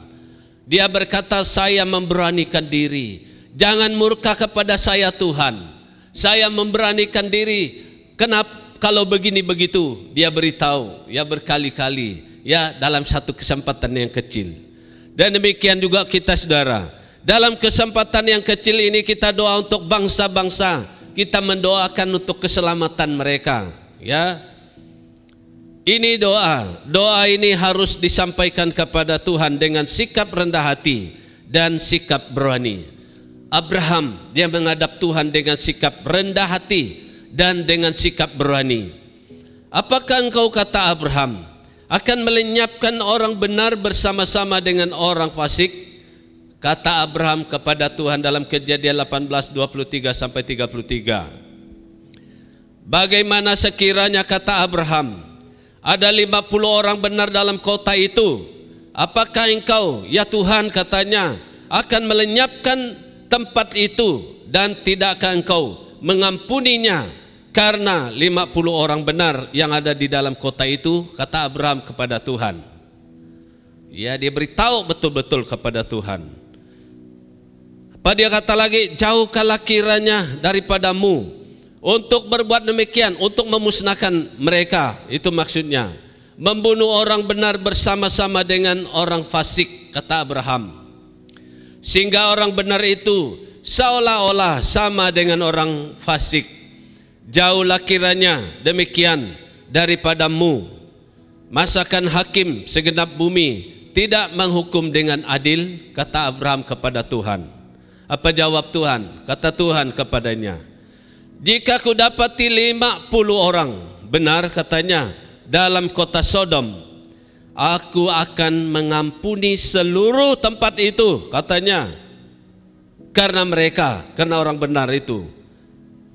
[SPEAKER 3] Dia berkata, saya memberanikan diri, jangan murka kepada saya Tuhan. Saya memberanikan diri. Kenapa kalau begini begitu? Dia beritahu, ya berkali-kali, ya dalam satu kesempatan yang kecil. Dan demikian juga kita, saudara, dalam kesempatan yang kecil ini kita doa untuk bangsa-bangsa. Kita mendoakan untuk keselamatan mereka, ya. Ini doa ini harus disampaikan kepada Tuhan dengan sikap rendah hati dan sikap berani. Abraham, dia menghadap Tuhan dengan sikap rendah hati dan dengan sikap berani. Apakah engkau, kata Abraham, akan melenyapkan orang benar bersama-sama dengan orang fasik? Kata Abraham kepada Tuhan dalam Kejadian 18:23 sampai 33. Bagaimana sekiranya, kata Abraham, ada 50 orang benar dalam kota itu, apakah engkau, ya Tuhan, katanya, akan melenyapkan tempat itu dan tidakkah engkau mengampuninya karena 50 orang benar yang ada di dalam kota itu, kata Abraham kepada Tuhan. Ya, dia beritahu betul-betul kepada Tuhan. Apa dia kata lagi? Jauhkanlah kiranya daripadamu untuk berbuat demikian, untuk memusnahkan mereka. Itu maksudnya, membunuh orang benar bersama-sama dengan orang fasik, kata Abraham. Sehingga orang benar itu seolah-olah sama dengan orang fasik. Jauhlah kiranya demikian daripadamu. Masakan hakim segenap bumi tidak menghukum dengan adil, kata Abraham kepada Tuhan. Apa jawab Tuhan? Kata Tuhan kepadanya, jika ku dapati 50 orang benar, katanya, dalam kota Sodom, aku akan mengampuni seluruh tempat itu, katanya, karena mereka, karena orang benar itu.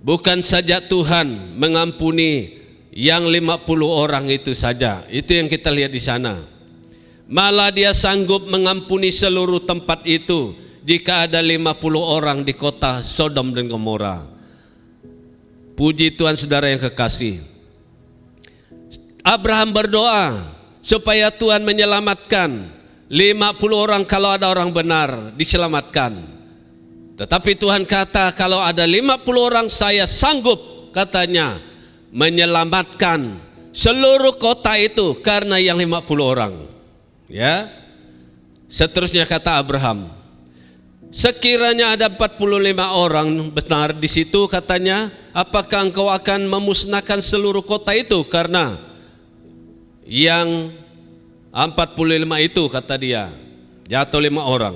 [SPEAKER 3] Bukan saja Tuhan mengampuni yang 50 orang itu saja, itu yang kita lihat di sana. Malah dia sanggup mengampuni seluruh tempat itu jika ada 50 orang di kota Sodom dan Gomora. Puji Tuhan, saudara yang kekasih. Abraham berdoa supaya Tuhan menyelamatkan 50 orang, kalau ada orang benar diselamatkan. Tetapi Tuhan kata, kalau ada 50 orang saya sanggup, katanya, menyelamatkan seluruh kota itu karena yang 50 orang. Ya. Seterusnya kata Abraham, sekiranya ada 45 orang benar di situ, katanya, apakah engkau akan memusnahkan seluruh kota itu karena yang 45 itu, kata dia, jatuh 5 orang.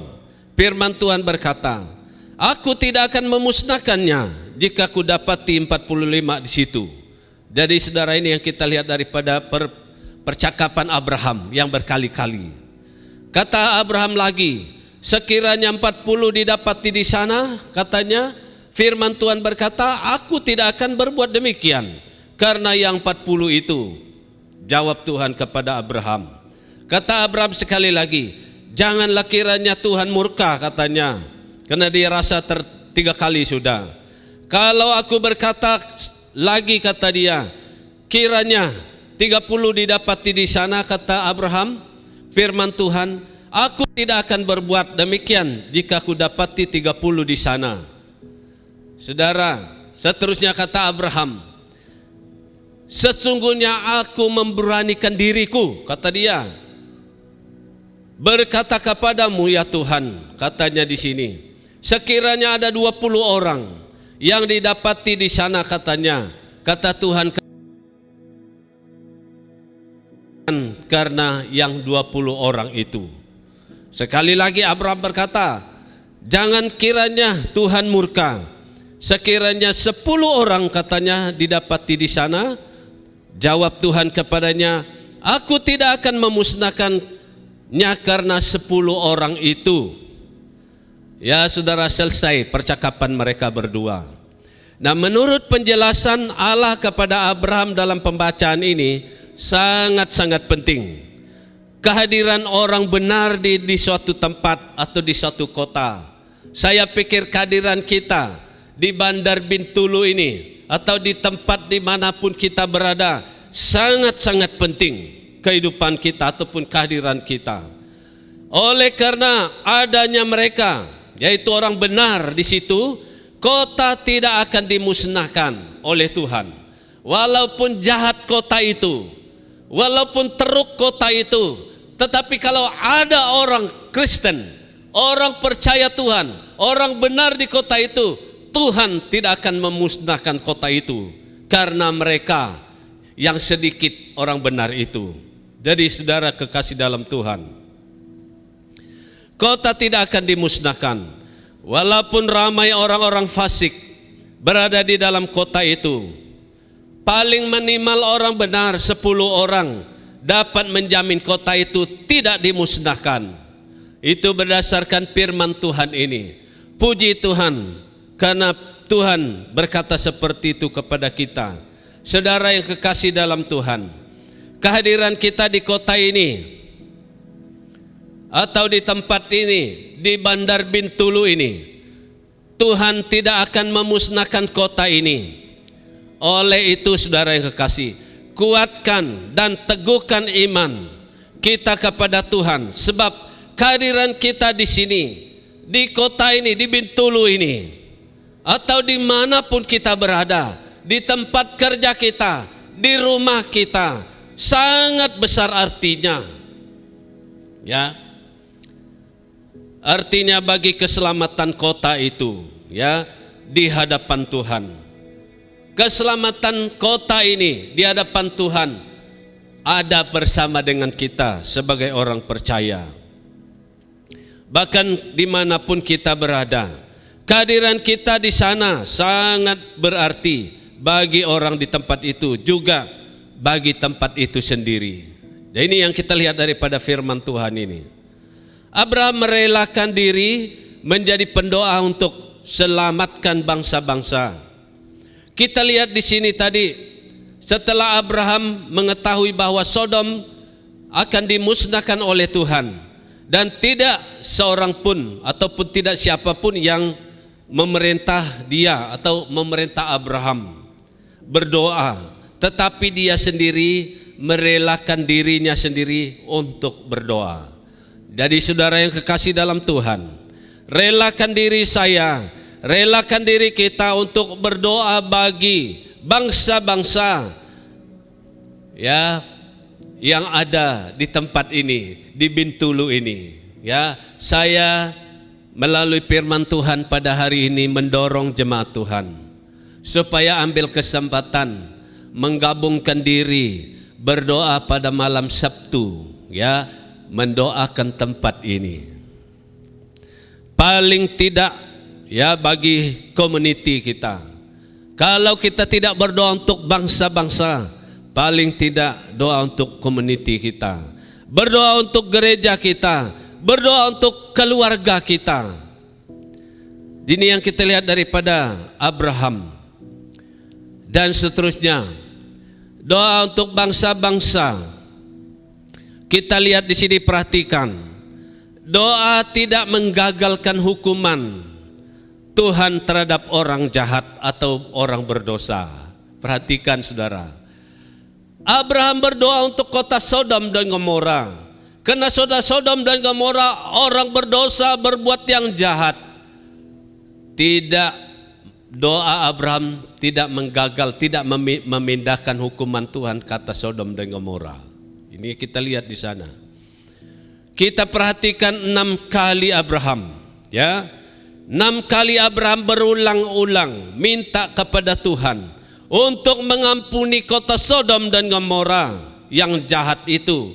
[SPEAKER 3] Firman Tuhan berkata, aku tidak akan memusnahkannya jika ku dapati 45 di situ. Jadi saudara, ini yang kita lihat daripada percakapan Abraham yang berkali-kali. Kata Abraham lagi, sekiranya 40 didapati di sana, katanya, firman Tuhan berkata, aku tidak akan berbuat demikian karena yang 40 itu. Jawab Tuhan kepada Abraham. Kata Abraham sekali lagi, janganlah kiranya Tuhan murka, katanya, karena dia rasa 3 kali sudah. Kalau aku berkata lagi, kata dia, kiranya 30 didapati di sana, kata Abraham, firman Tuhan, aku tidak akan berbuat demikian jika aku dapati 30 di sana. Saudara, seterusnya kata Abraham, sesungguhnya aku memberanikan diriku, kata dia, berkata kepadamu, ya Tuhan, katanya di sini, sekiranya ada 20 orang yang didapati di sana, katanya, kata Tuhan, karena yang 20 orang itu. Sekali lagi Abraham berkata, jangan kiranya Tuhan murka. Sekiranya 10 orang, katanya, didapati di sana. Jawab Tuhan kepadanya, aku tidak akan memusnahkannya karena 10 orang itu. Ya saudara, selesai percakapan mereka berdua. Nah, menurut penjelasan Allah kepada Abraham dalam pembacaan ini, sangat-sangat penting. Kehadiran orang benar di suatu tempat atau di suatu kota. Saya pikir kehadiran kita di Bandar Bintulu ini atau di tempat dimanapun kita berada sangat-sangat penting kehidupan kita ataupun kehadiran kita. Oleh karena adanya mereka, yaitu orang benar di situ, kota tidak akan dimusnahkan oleh Tuhan. Walaupun jahat kota itu, walaupun teruk kota itu, tetapi kalau ada orang Kristen, orang percaya Tuhan, orang benar di kota itu, Tuhan tidak akan memusnahkan kota itu karena mereka yang sedikit orang benar itu. Jadi saudara kekasih dalam Tuhan, kota tidak akan dimusnahkan walaupun ramai orang-orang fasik berada di dalam kota itu. Paling minimal orang benar 10 orang dapat menjamin kota itu tidak dimusnahkan. Itu berdasarkan firman Tuhan ini. Puji Tuhan karena Tuhan berkata seperti itu kepada kita. Saudara yang kekasih dalam Tuhan, kehadiran kita di kota ini atau di tempat ini, di Bandar Bintulu ini, Tuhan tidak akan memusnahkan kota ini. Oleh itu saudara yang kekasih, kuatkan dan teguhkan iman kita kepada Tuhan, sebab kehadiran kita di sini, di kota ini, di Bintulu ini, atau dimanapun kita berada, di tempat kerja kita, di rumah kita, sangat besar artinya. Ya, artinya bagi keselamatan kota itu, ya, di hadapan Tuhan. Keselamatan kota ini di hadapan Tuhan ada bersama dengan kita sebagai orang percaya. Bahkan dimanapun kita berada, kehadiran kita di sana sangat berarti bagi orang di tempat itu, juga bagi tempat itu sendiri. Dan ini yang kita lihat daripada firman Tuhan ini. Abraham merelakan diri menjadi pendoa untuk selamatkan bangsa-bangsa. Kita lihat di sini tadi, setelah Abraham mengetahui bahwa Sodom akan dimusnahkan oleh Tuhan, dan tidak seorang pun ataupun tidak siapapun yang memerintah dia atau memerintah Abraham berdoa, tetapi dia sendiri merelakan dirinya sendiri untuk berdoa. Jadi saudara yang kekasih dalam Tuhan, relakan diri saya, relakan diri kita untuk berdoa bagi bangsa-bangsa, ya, yang ada di tempat ini, di Bintulu ini. Ya, saya melalui firman Tuhan pada hari ini mendorong jemaat Tuhan supaya ambil kesempatan menggabungkan diri berdoa pada malam Sabtu, ya, mendoakan tempat ini. Paling tidak, ya, bagi community kita, kalau kita tidak berdoa untuk bangsa-bangsa, paling tidak doa untuk community kita, berdoa untuk gereja kita, berdoa untuk keluarga kita. Ini yang kita lihat daripada Abraham. Dan seterusnya, doa untuk bangsa-bangsa. Kita lihat di sini, perhatikan, doa tidak menggagalkan hukuman Tuhan terhadap orang jahat atau orang berdosa. Perhatikan saudara, Abraham berdoa untuk kota Sodom dan Gomora, karena Sodom dan Gomora orang berdosa, berbuat yang jahat. Tidak, doa Abraham tidak menggagal, tidak memindahkan hukuman Tuhan kata Sodom dan Gomora. Ini kita lihat di sana. Kita perhatikan 6 kali Abraham, ya, 6 kali Abraham berulang-ulang minta kepada Tuhan untuk mengampuni kota Sodom dan Gomora yang jahat itu,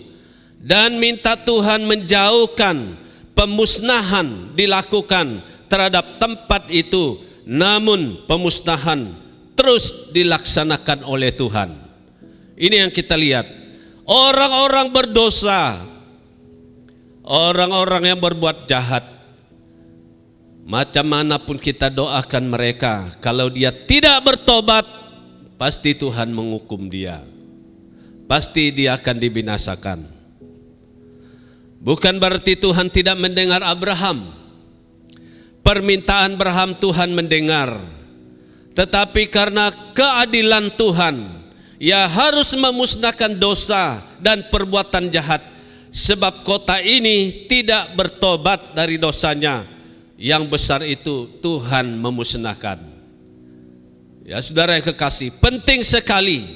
[SPEAKER 3] dan minta Tuhan menjauhkan pemusnahan dilakukan terhadap tempat itu. Namun pemusnahan terus dilaksanakan oleh Tuhan. Ini yang kita lihat. Orang-orang berdosa, orang-orang yang berbuat jahat, macam manapun kita doakan mereka, kalau dia tidak bertobat, pasti Tuhan menghukum dia. Pasti dia akan dibinasakan. Bukan berarti Tuhan tidak mendengar Abraham. Permintaan Abraham Tuhan mendengar. Tetapi karena keadilan Tuhan, ya harus memusnahkan dosa dan perbuatan jahat. Sebab kota ini tidak bertobat dari dosanya yang besar itu, Tuhan memusnahkan. Ya saudara yang kekasih, penting sekali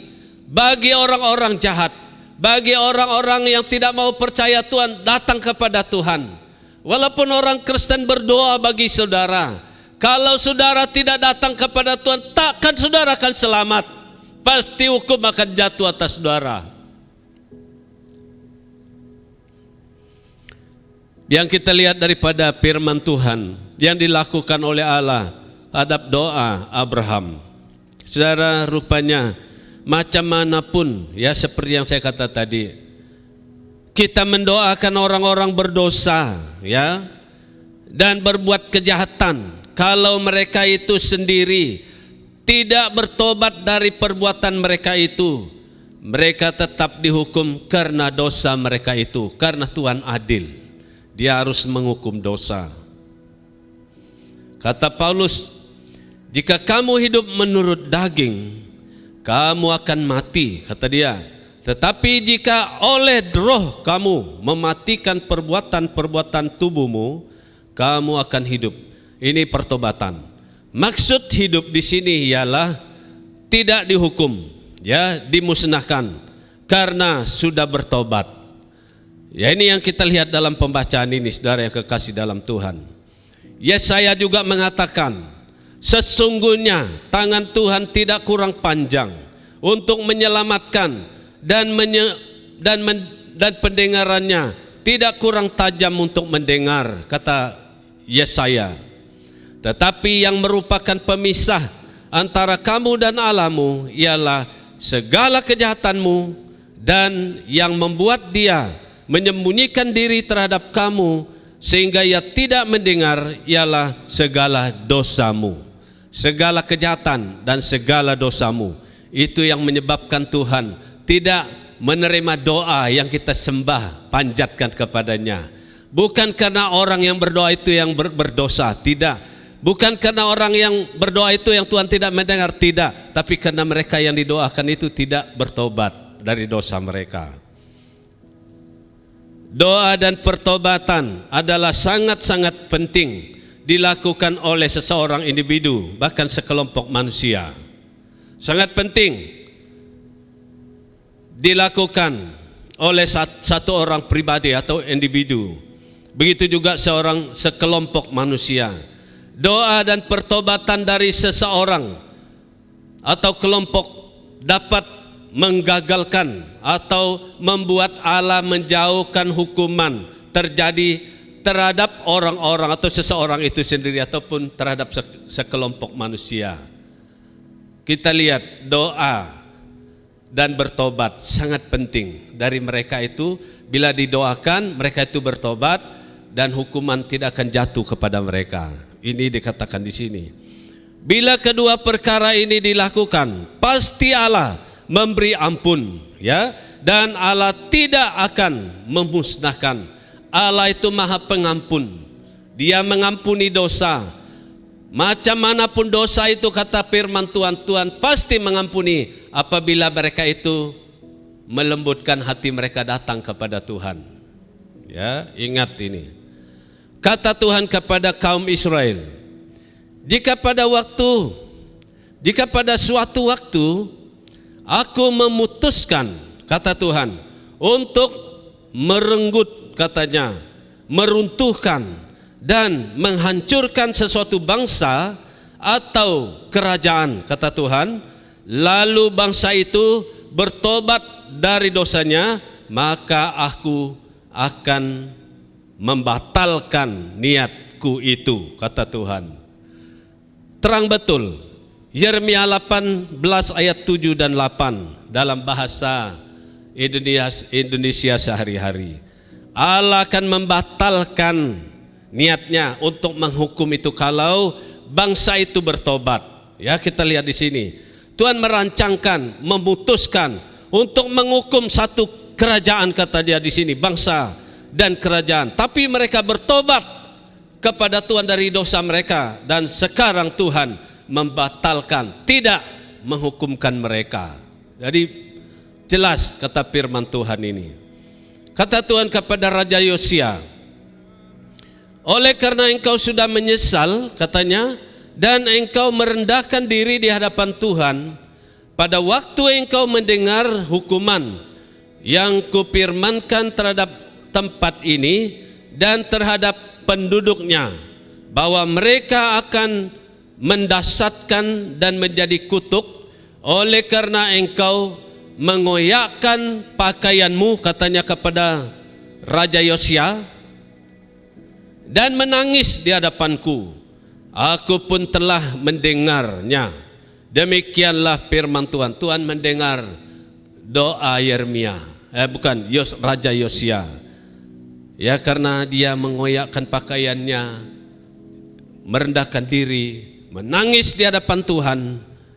[SPEAKER 3] bagi orang-orang jahat, bagi orang-orang yang tidak mau percaya Tuhan, datang kepada Tuhan. Walaupun orang Kristen berdoa bagi saudara, kalau saudara tidak datang kepada Tuhan, takkan saudara akan selamat. Pasti hukum akan jatuh atas saudara. Yang kita lihat daripada firman Tuhan yang dilakukan oleh Allah terhadap doa Abraham, saudara, rupanya macam manapun, ya, seperti yang saya kata tadi, kita mendoakan orang-orang berdosa, ya, dan berbuat kejahatan, kalau mereka itu sendiri tidak bertobat dari perbuatan mereka itu, mereka tetap dihukum karena dosa mereka itu. Karena Tuhan adil, Dia harus menghukum dosa. Kata Paulus, jika kamu hidup menurut daging, kamu akan mati, kata dia. Tetapi jika oleh roh kamu mematikan perbuatan-perbuatan tubuhmu, kamu akan hidup. Ini pertobatan. Maksud hidup di sini ialah tidak dihukum, ya, dimusnahkan karena sudah bertobat. Ya, ini yang kita lihat dalam pembacaan ini, saudara yang kekasih dalam Tuhan. Yesaya juga mengatakan, sesungguhnya tangan Tuhan tidak kurang panjang untuk menyelamatkan dan pendengarannya tidak kurang tajam untuk mendengar, kata Yesaya. Tetapi yang merupakan pemisah antara kamu dan Allahmu ialah segala kejahatanmu, dan yang membuat Dia menyembunyikan diri terhadap kamu sehingga Ia tidak mendengar ialah segala dosamu. Segala kejahatan dan segala dosamu, itu yang menyebabkan Tuhan tidak menerima doa yang kita sembah, panjatkan kepadanya. Bukan karena orang yang berdoa itu yang berdosa, tidak. Bukan karena orang yang berdoa itu yang Tuhan tidak mendengar, tidak. Tapi karena mereka yang didoakan itu tidak bertobat dari dosa mereka. Doa dan pertobatan adalah sangat-sangat penting dilakukan oleh seseorang individu, bahkan sekelompok manusia. Sangat penting dilakukan oleh satu orang pribadi atau individu. Begitu juga sekelompok manusia. Doa dan pertobatan dari seseorang atau kelompok dapat menggagalkan atau membuat Allah menjauhkan hukuman terjadi terhadap orang-orang atau seseorang itu sendiri ataupun terhadap sekelompok manusia. Kita lihat doa dan bertobat sangat penting dari mereka itu. Bila didoakan, mereka itu bertobat dan hukuman tidak akan jatuh kepada mereka. Ini dikatakan di sini. Bila kedua perkara ini dilakukan, pasti Allah memberi ampun, ya, dan Allah tidak akan memusnahkan. Allah itu Maha Pengampun. Dia mengampuni dosa. Macam manapun dosa itu, kata firman Tuhan, Tuhan pasti mengampuni apabila mereka itu melembutkan hati mereka datang kepada Tuhan. Ya, ingat ini. Kata Tuhan kepada kaum Israel, jika pada suatu waktu aku memutuskan, kata Tuhan, untuk merenggut, katanya, meruntuhkan dan menghancurkan sesuatu bangsa atau kerajaan, kata Tuhan, lalu bangsa itu bertobat dari dosanya, maka aku akan membatalkan niatku itu, kata Tuhan. Terang betul, Yeremia 18 ayat 7 dan 8 dalam bahasa Indonesia sehari-hari. Allah akan membatalkan niatnya untuk menghukum itu kalau bangsa itu bertobat. Ya, kita lihat di sini. Tuhan merancangkan, memutuskan untuk menghukum satu kerajaan, kata dia di sini, bangsa dan kerajaan. Tapi mereka bertobat kepada Tuhan dari dosa mereka, dan sekarang Tuhan membatalkan, tidak menghukumkan mereka. Jadi jelas kata firman Tuhan ini. Kata Tuhan kepada Raja Yosia, oleh karena engkau sudah menyesal, katanya, dan engkau merendahkan diri di hadapan Tuhan, pada waktu engkau mendengar hukuman yang kupirmankan terhadap tempat ini dan terhadap penduduknya, bahwa mereka akan mendasatkan dan menjadi kutuk, oleh karena engkau mengoyakkan pakaianmu, katanya kepada Raja Yosia, dan menangis di hadapanku, aku pun telah mendengarnya. Demikianlah firman Tuhan. Tuhan mendengar doa Yeremia, Raja Yosia. Ya, karena dia mengoyakkan pakaiannya, merendahkan diri, menangis di hadapan Tuhan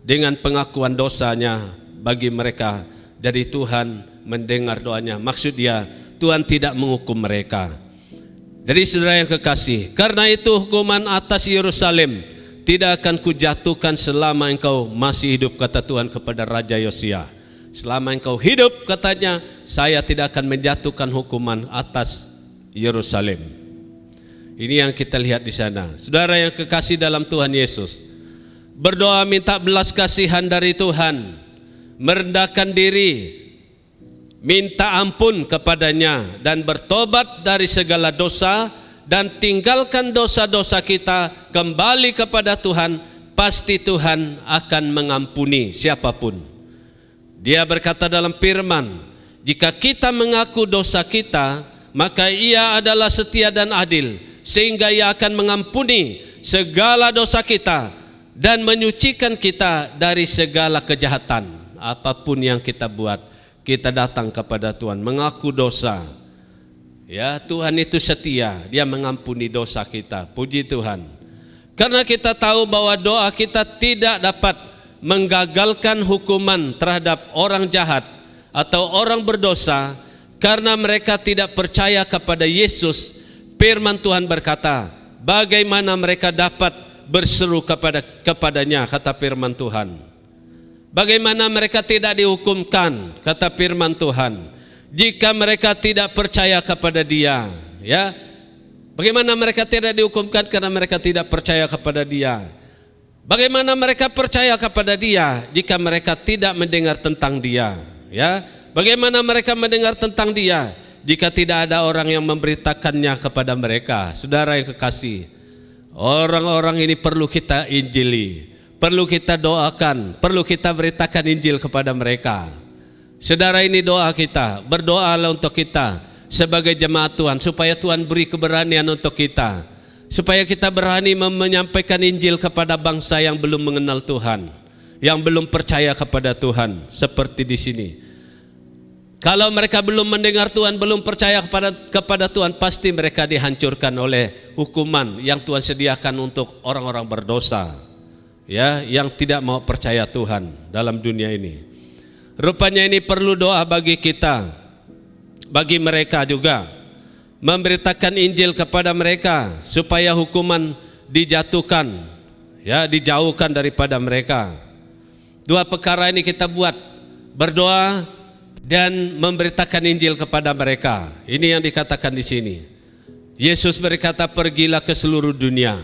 [SPEAKER 3] dengan pengakuan dosanya bagi mereka. Jadi Tuhan mendengar doanya. Maksud dia, Tuhan tidak menghukum mereka. Jadi saudara yang kekasih, karena itu hukuman atas Yerusalem tidak akan kujatuhkan selama engkau masih hidup, kata Tuhan kepada Raja Yosia. Selama engkau hidup, katanya, saya tidak akan menjatuhkan hukuman atas Yerusalem. Ini yang kita lihat di sana. Saudara yang kekasih dalam Tuhan Yesus, berdoa minta belas kasihan dari Tuhan, merendahkan diri, minta ampun kepadanya, dan bertobat dari segala dosa, dan tinggalkan dosa-dosa kita, kembali kepada Tuhan, pasti Tuhan akan mengampuni siapapun. Dia berkata dalam firman, jika kita mengaku dosa kita, maka Ia adalah setia dan adil, sehingga Ia akan mengampuni segala dosa kita dan menyucikan kita dari segala kejahatan. Apapun yang kita buat, kita datang kepada Tuhan, mengaku dosa. Ya, Tuhan itu setia, Dia mengampuni dosa kita. Puji Tuhan. Karena kita tahu bahwa doa kita tidak dapat menggagalkan hukuman terhadap orang jahat atau orang berdosa, karena mereka tidak percaya kepada Yesus. Firman Tuhan berkata, bagaimana mereka dapat berseru kepadanya, kata firman Tuhan. Bagaimana mereka tidak dihukumkan, kata firman Tuhan, jika mereka tidak percaya kepada Dia. Ya, bagaimana mereka tidak dihukumkan karena mereka tidak percaya kepada Dia. Bagaimana mereka percaya kepada Dia jika mereka tidak mendengar tentang Dia. Ya, bagaimana mereka mendengar tentang Dia jika tidak ada orang yang memberitakannya kepada mereka. Saudara yang kekasih, orang-orang ini perlu kita injili, perlu kita doakan, perlu kita beritakan Injil kepada mereka. Saudara, ini doa kita, berdoalah untuk kita sebagai jemaat Tuhan, supaya Tuhan beri keberanian untuk kita, supaya kita berani menyampaikan Injil kepada bangsa yang belum mengenal Tuhan, yang belum percaya kepada Tuhan, seperti di sini. Kalau mereka belum mendengar Tuhan, belum percaya kepada Tuhan, pasti mereka dihancurkan oleh hukuman yang Tuhan sediakan untuk orang-orang berdosa, ya, yang tidak mau percaya Tuhan dalam dunia ini. Rupanya ini perlu doa bagi kita, bagi mereka juga, memberitakan Injil kepada mereka supaya hukuman dijatuhkan, ya, dijauhkan daripada mereka. Dua perkara ini kita buat, berdoa dan memberitakan Injil kepada mereka. Ini yang dikatakan di sini. Yesus berkata, pergilah ke seluruh dunia,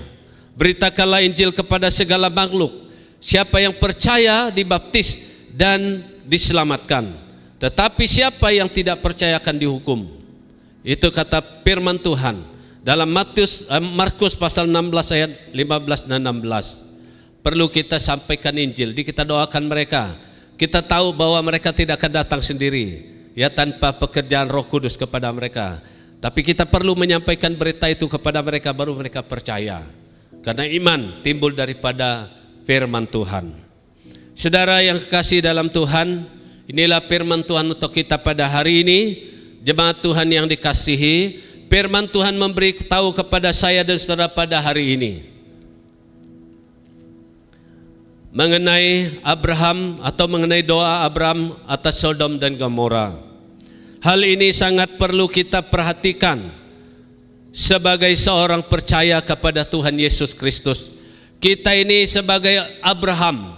[SPEAKER 3] beritakanlah Injil kepada segala makhluk. Siapa yang percaya dibaptis dan diselamatkan, tetapi siapa yang tidak percaya akan dihukum. Itu kata firman Tuhan dalam Markus pasal 16 ayat 15 dan 16. Perlu kita sampaikan Injil, kita doakan mereka. Kita tahu bahwa mereka tidak akan datang sendiri, ya, tanpa pekerjaan Roh Kudus kepada mereka. Tapi kita perlu menyampaikan berita itu kepada mereka, baru mereka percaya. Karena iman timbul daripada firman Tuhan. Saudara yang kekasih dalam Tuhan, inilah firman Tuhan untuk kita pada hari ini. Jemaat Tuhan yang dikasihi, firman Tuhan memberi tahu kepada saya dan saudara pada hari ini mengenai Abraham, atau mengenai doa Abraham atas Sodom dan Gomora. Hal ini sangat perlu kita perhatikan sebagai seorang percaya kepada Tuhan Yesus Kristus. Kita ini sebagai Abraham,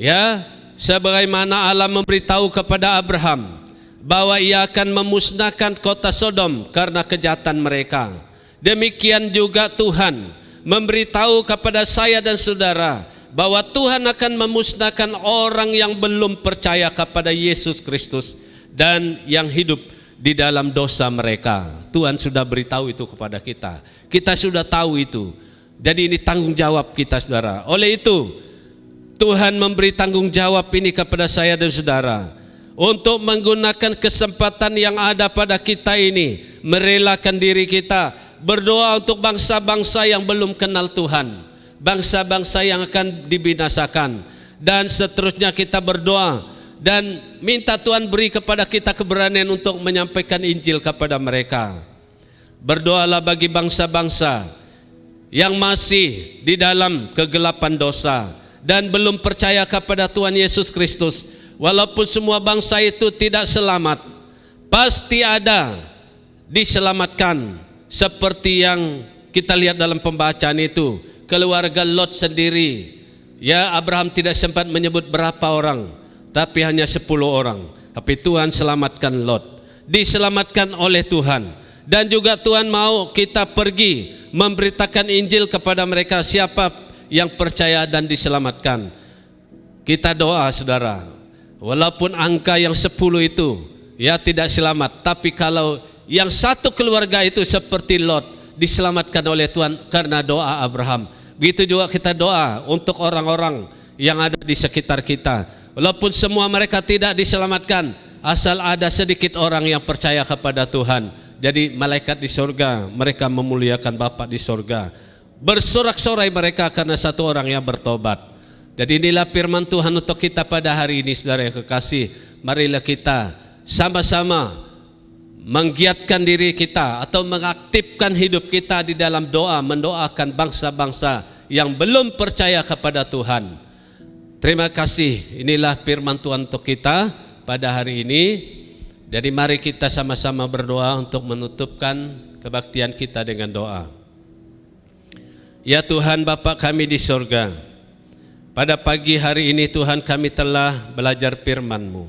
[SPEAKER 3] ya, sebagaimana Allah memberitahu kepada Abraham bahwa Ia akan memusnahkan kota Sodom karena kejahatan mereka. Demikian juga Tuhan memberitahu kepada saya dan saudara bahwa Tuhan akan memusnahkan orang yang belum percaya kepada Yesus Kristus dan yang hidup di dalam dosa mereka. Tuhan sudah beritahu itu kepada kita. Kita sudah tahu itu. Jadi ini tanggung jawab kita, saudara. Oleh itu, Tuhan memberi tanggung jawab ini kepada saya dan saudara untuk menggunakan kesempatan yang ada pada kita ini, merelakan diri kita berdoa untuk bangsa-bangsa yang belum kenal Tuhan, bangsa-bangsa yang akan dibinasakan, dan seterusnya kita berdoa dan minta Tuhan beri kepada kita keberanian untuk menyampaikan Injil kepada mereka. Berdoalah bagi bangsa-bangsa yang masih di dalam kegelapan dosa dan belum percaya kepada Tuhan Yesus Kristus. Walaupun semua bangsa itu tidak selamat, pasti ada diselamatkan. Seperti yang kita lihat dalam pembacaan itu, keluarga Lot sendiri, ya Abraham tidak sempat menyebut berapa orang, tapi hanya 10 orang. Tapi Tuhan selamatkan Lot, diselamatkan oleh Tuhan. Dan juga Tuhan mau kita pergi memberitakan Injil kepada mereka, siapa yang percaya dan diselamatkan. Kita doa saudara, walaupun angka yang 10 itu ya tidak selamat, tapi kalau yang satu keluarga itu seperti Lot diselamatkan oleh Tuhan karena doa Abraham. Begitu juga kita doa untuk orang-orang yang ada di sekitar kita. Walaupun semua mereka tidak diselamatkan, asal ada sedikit orang yang percaya kepada Tuhan. Jadi malaikat di surga, mereka memuliakan Bapa di surga. Bersorak-sorai mereka karena satu orang yang bertobat. Jadi inilah firman Tuhan untuk kita pada hari ini, saudara yang kekasih. Marilah kita sama-sama menggiatkan diri kita atau mengaktifkan hidup kita di dalam doa, mendoakan bangsa-bangsa yang belum percaya kepada Tuhan. Terima kasih, inilah firman Tuhan untuk kita pada hari ini. Jadi mari kita sama-sama berdoa untuk menutupkan kebaktian kita dengan doa. Ya Tuhan Bapa kami di surga, pada pagi hari ini Tuhan kami telah belajar firman-Mu,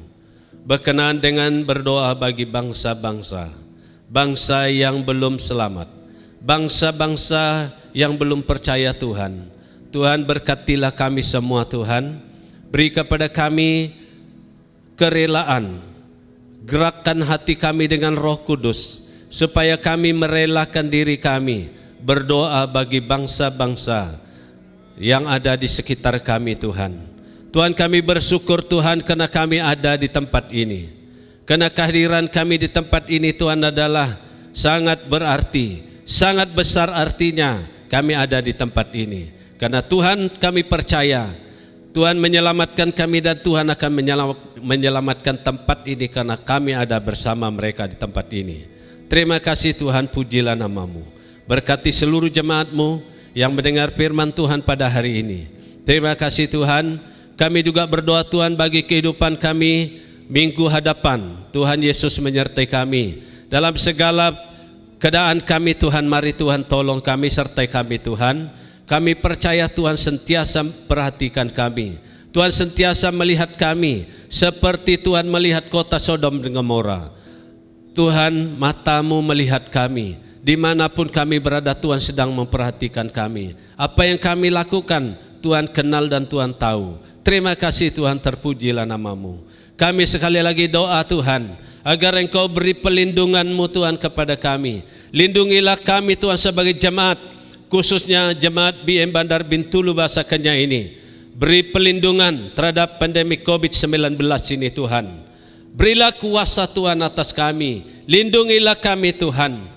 [SPEAKER 3] berkenaan dengan berdoa bagi bangsa-bangsa, bangsa yang belum selamat, bangsa-bangsa yang belum percaya Tuhan. Tuhan berkatilah kami semua Tuhan, beri kepada kami kerelaan, gerakkan hati kami dengan Roh Kudus, supaya kami merelakan diri kami berdoa bagi bangsa-bangsa yang ada di sekitar kami Tuhan. Tuhan kami bersyukur Tuhan karena kami ada di tempat ini. Karena kehadiran kami di tempat ini Tuhan adalah sangat berarti, sangat besar artinya kami ada di tempat ini. Karena Tuhan kami percaya, Tuhan menyelamatkan kami dan Tuhan akan menyelamatkan tempat ini karena kami ada bersama mereka di tempat ini. Terima kasih Tuhan, pujilah nama-Mu. Berkati seluruh jemaat-Mu yang mendengar firman Tuhan pada hari ini. Terima kasih Tuhan, kami juga berdoa Tuhan bagi kehidupan kami minggu hadapan. Tuhan Yesus menyertai kami dalam segala keadaan kami Tuhan. Mari Tuhan tolong kami, sertai kami Tuhan. Kami percaya Tuhan sentiasa perhatikan kami. Tuhan sentiasa melihat kami seperti Tuhan melihat kota Sodom dan Gomora. Tuhan, mata-Mu melihat kami. Dimanapun kami berada, Tuhan sedang memperhatikan kami. Apa yang kami lakukan, Tuhan kenal dan Tuhan tahu. Terima kasih Tuhan, terpujilah nama-Mu. Kami sekali lagi doa Tuhan, agar Engkau beri pelindungan-Mu Tuhan kepada kami. Lindungilah kami Tuhan sebagai jemaat, khususnya jemaat BM Bandar Bintulu Basa Kenyah ini. Beri pelindungan terhadap pandemi COVID-19 ini Tuhan. Berilah kuasa Tuhan atas kami. Lindungilah kami Tuhan,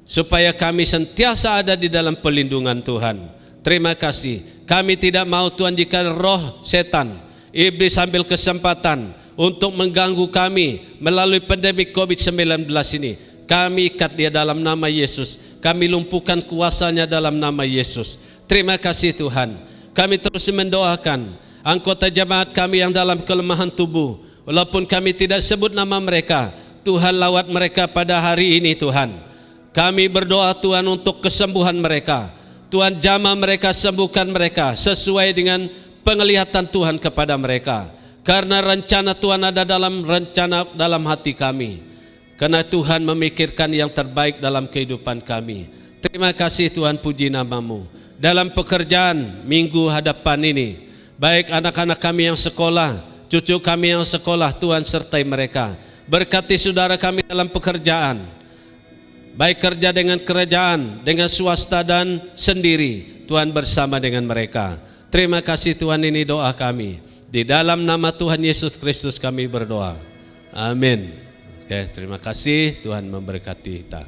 [SPEAKER 3] supaya kami sentiasa ada di dalam pelindungan Tuhan. Terima kasih. Kami tidak mau Tuhan jika roh setan, iblis ambil kesempatan untuk mengganggu kami melalui pandemi COVID-19 ini. Kami ikat dia dalam nama Yesus. Kami lumpuhkan kuasanya dalam nama Yesus. Terima kasih Tuhan. Kami terus mendoakan anggota jemaat kami yang dalam kelemahan tubuh. Walaupun kami tidak sebut nama mereka, Tuhan lawat mereka pada hari ini Tuhan. Kami berdoa Tuhan untuk kesembuhan mereka. Tuhan jamah mereka, sembuhkan mereka sesuai dengan penglihatan Tuhan kepada mereka. Karena rencana Tuhan ada dalam rencana dalam hati kami. Karena Tuhan memikirkan yang terbaik dalam kehidupan kami. Terima kasih Tuhan, puji nama-Mu. Dalam pekerjaan minggu hadapan ini, baik anak-anak kami yang sekolah, cucu kami yang sekolah, Tuhan sertai mereka. Berkati saudara kami dalam pekerjaan, baik kerja dengan kerajaan, dengan swasta dan sendiri. Tuhan bersama dengan mereka. Terima kasih Tuhan, ini doa kami. Di dalam nama Tuhan Yesus Kristus kami berdoa. Amin. Oke, terima kasih. Tuhan memberkati kita.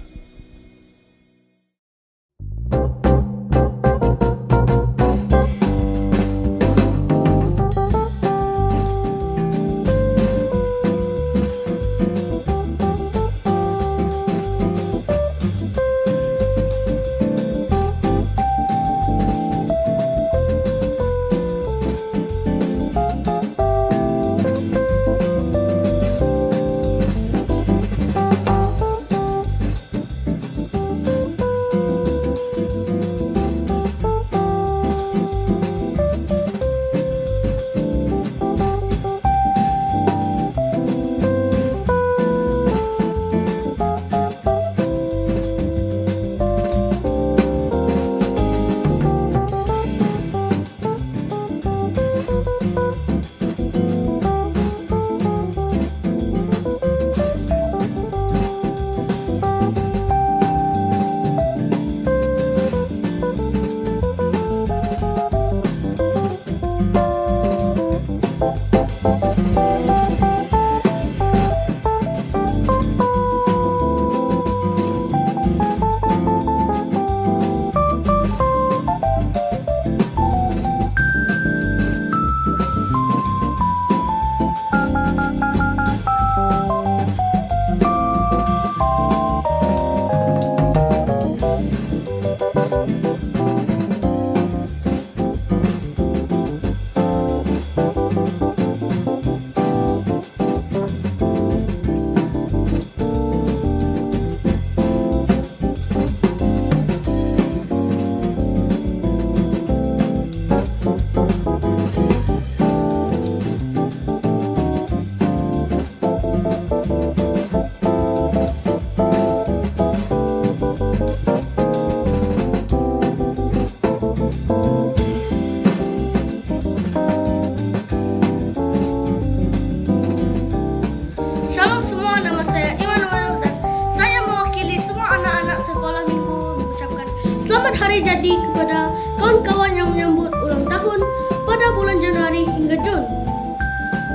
[SPEAKER 4] Selamat hari jadi kepada kawan-kawan yang menyambut ulang tahun pada bulan Januari hingga Jun.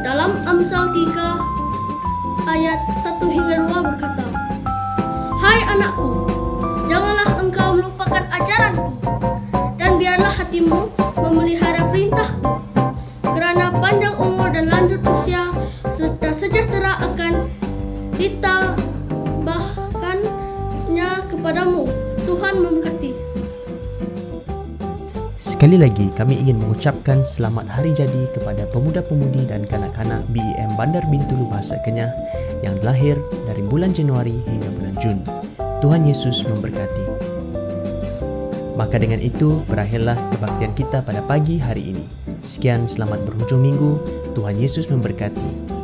[SPEAKER 4] Dalam Amsal 3 ayat 1 hingga 2 berkata, "Hai anakku, janganlah engkau melupakan ajaranku, dan biarlah hatimu memelihara perintahku, kerana panjang umur dan lanjut usia serta sejahtera akan ditambahkannya kepadamu. Tuhan memberkati."
[SPEAKER 1] Sekali lagi kami ingin mengucapkan selamat hari jadi kepada pemuda-pemudi dan kanak-kanak BEM Bandar Bintulu Bahasa Kenyah yang lahir dari bulan Januari hingga bulan Jun. Tuhan Yesus memberkati. Maka dengan itu berakhirlah kebaktian kita pada pagi hari ini. Sekian, selamat berhujung minggu. Tuhan Yesus memberkati.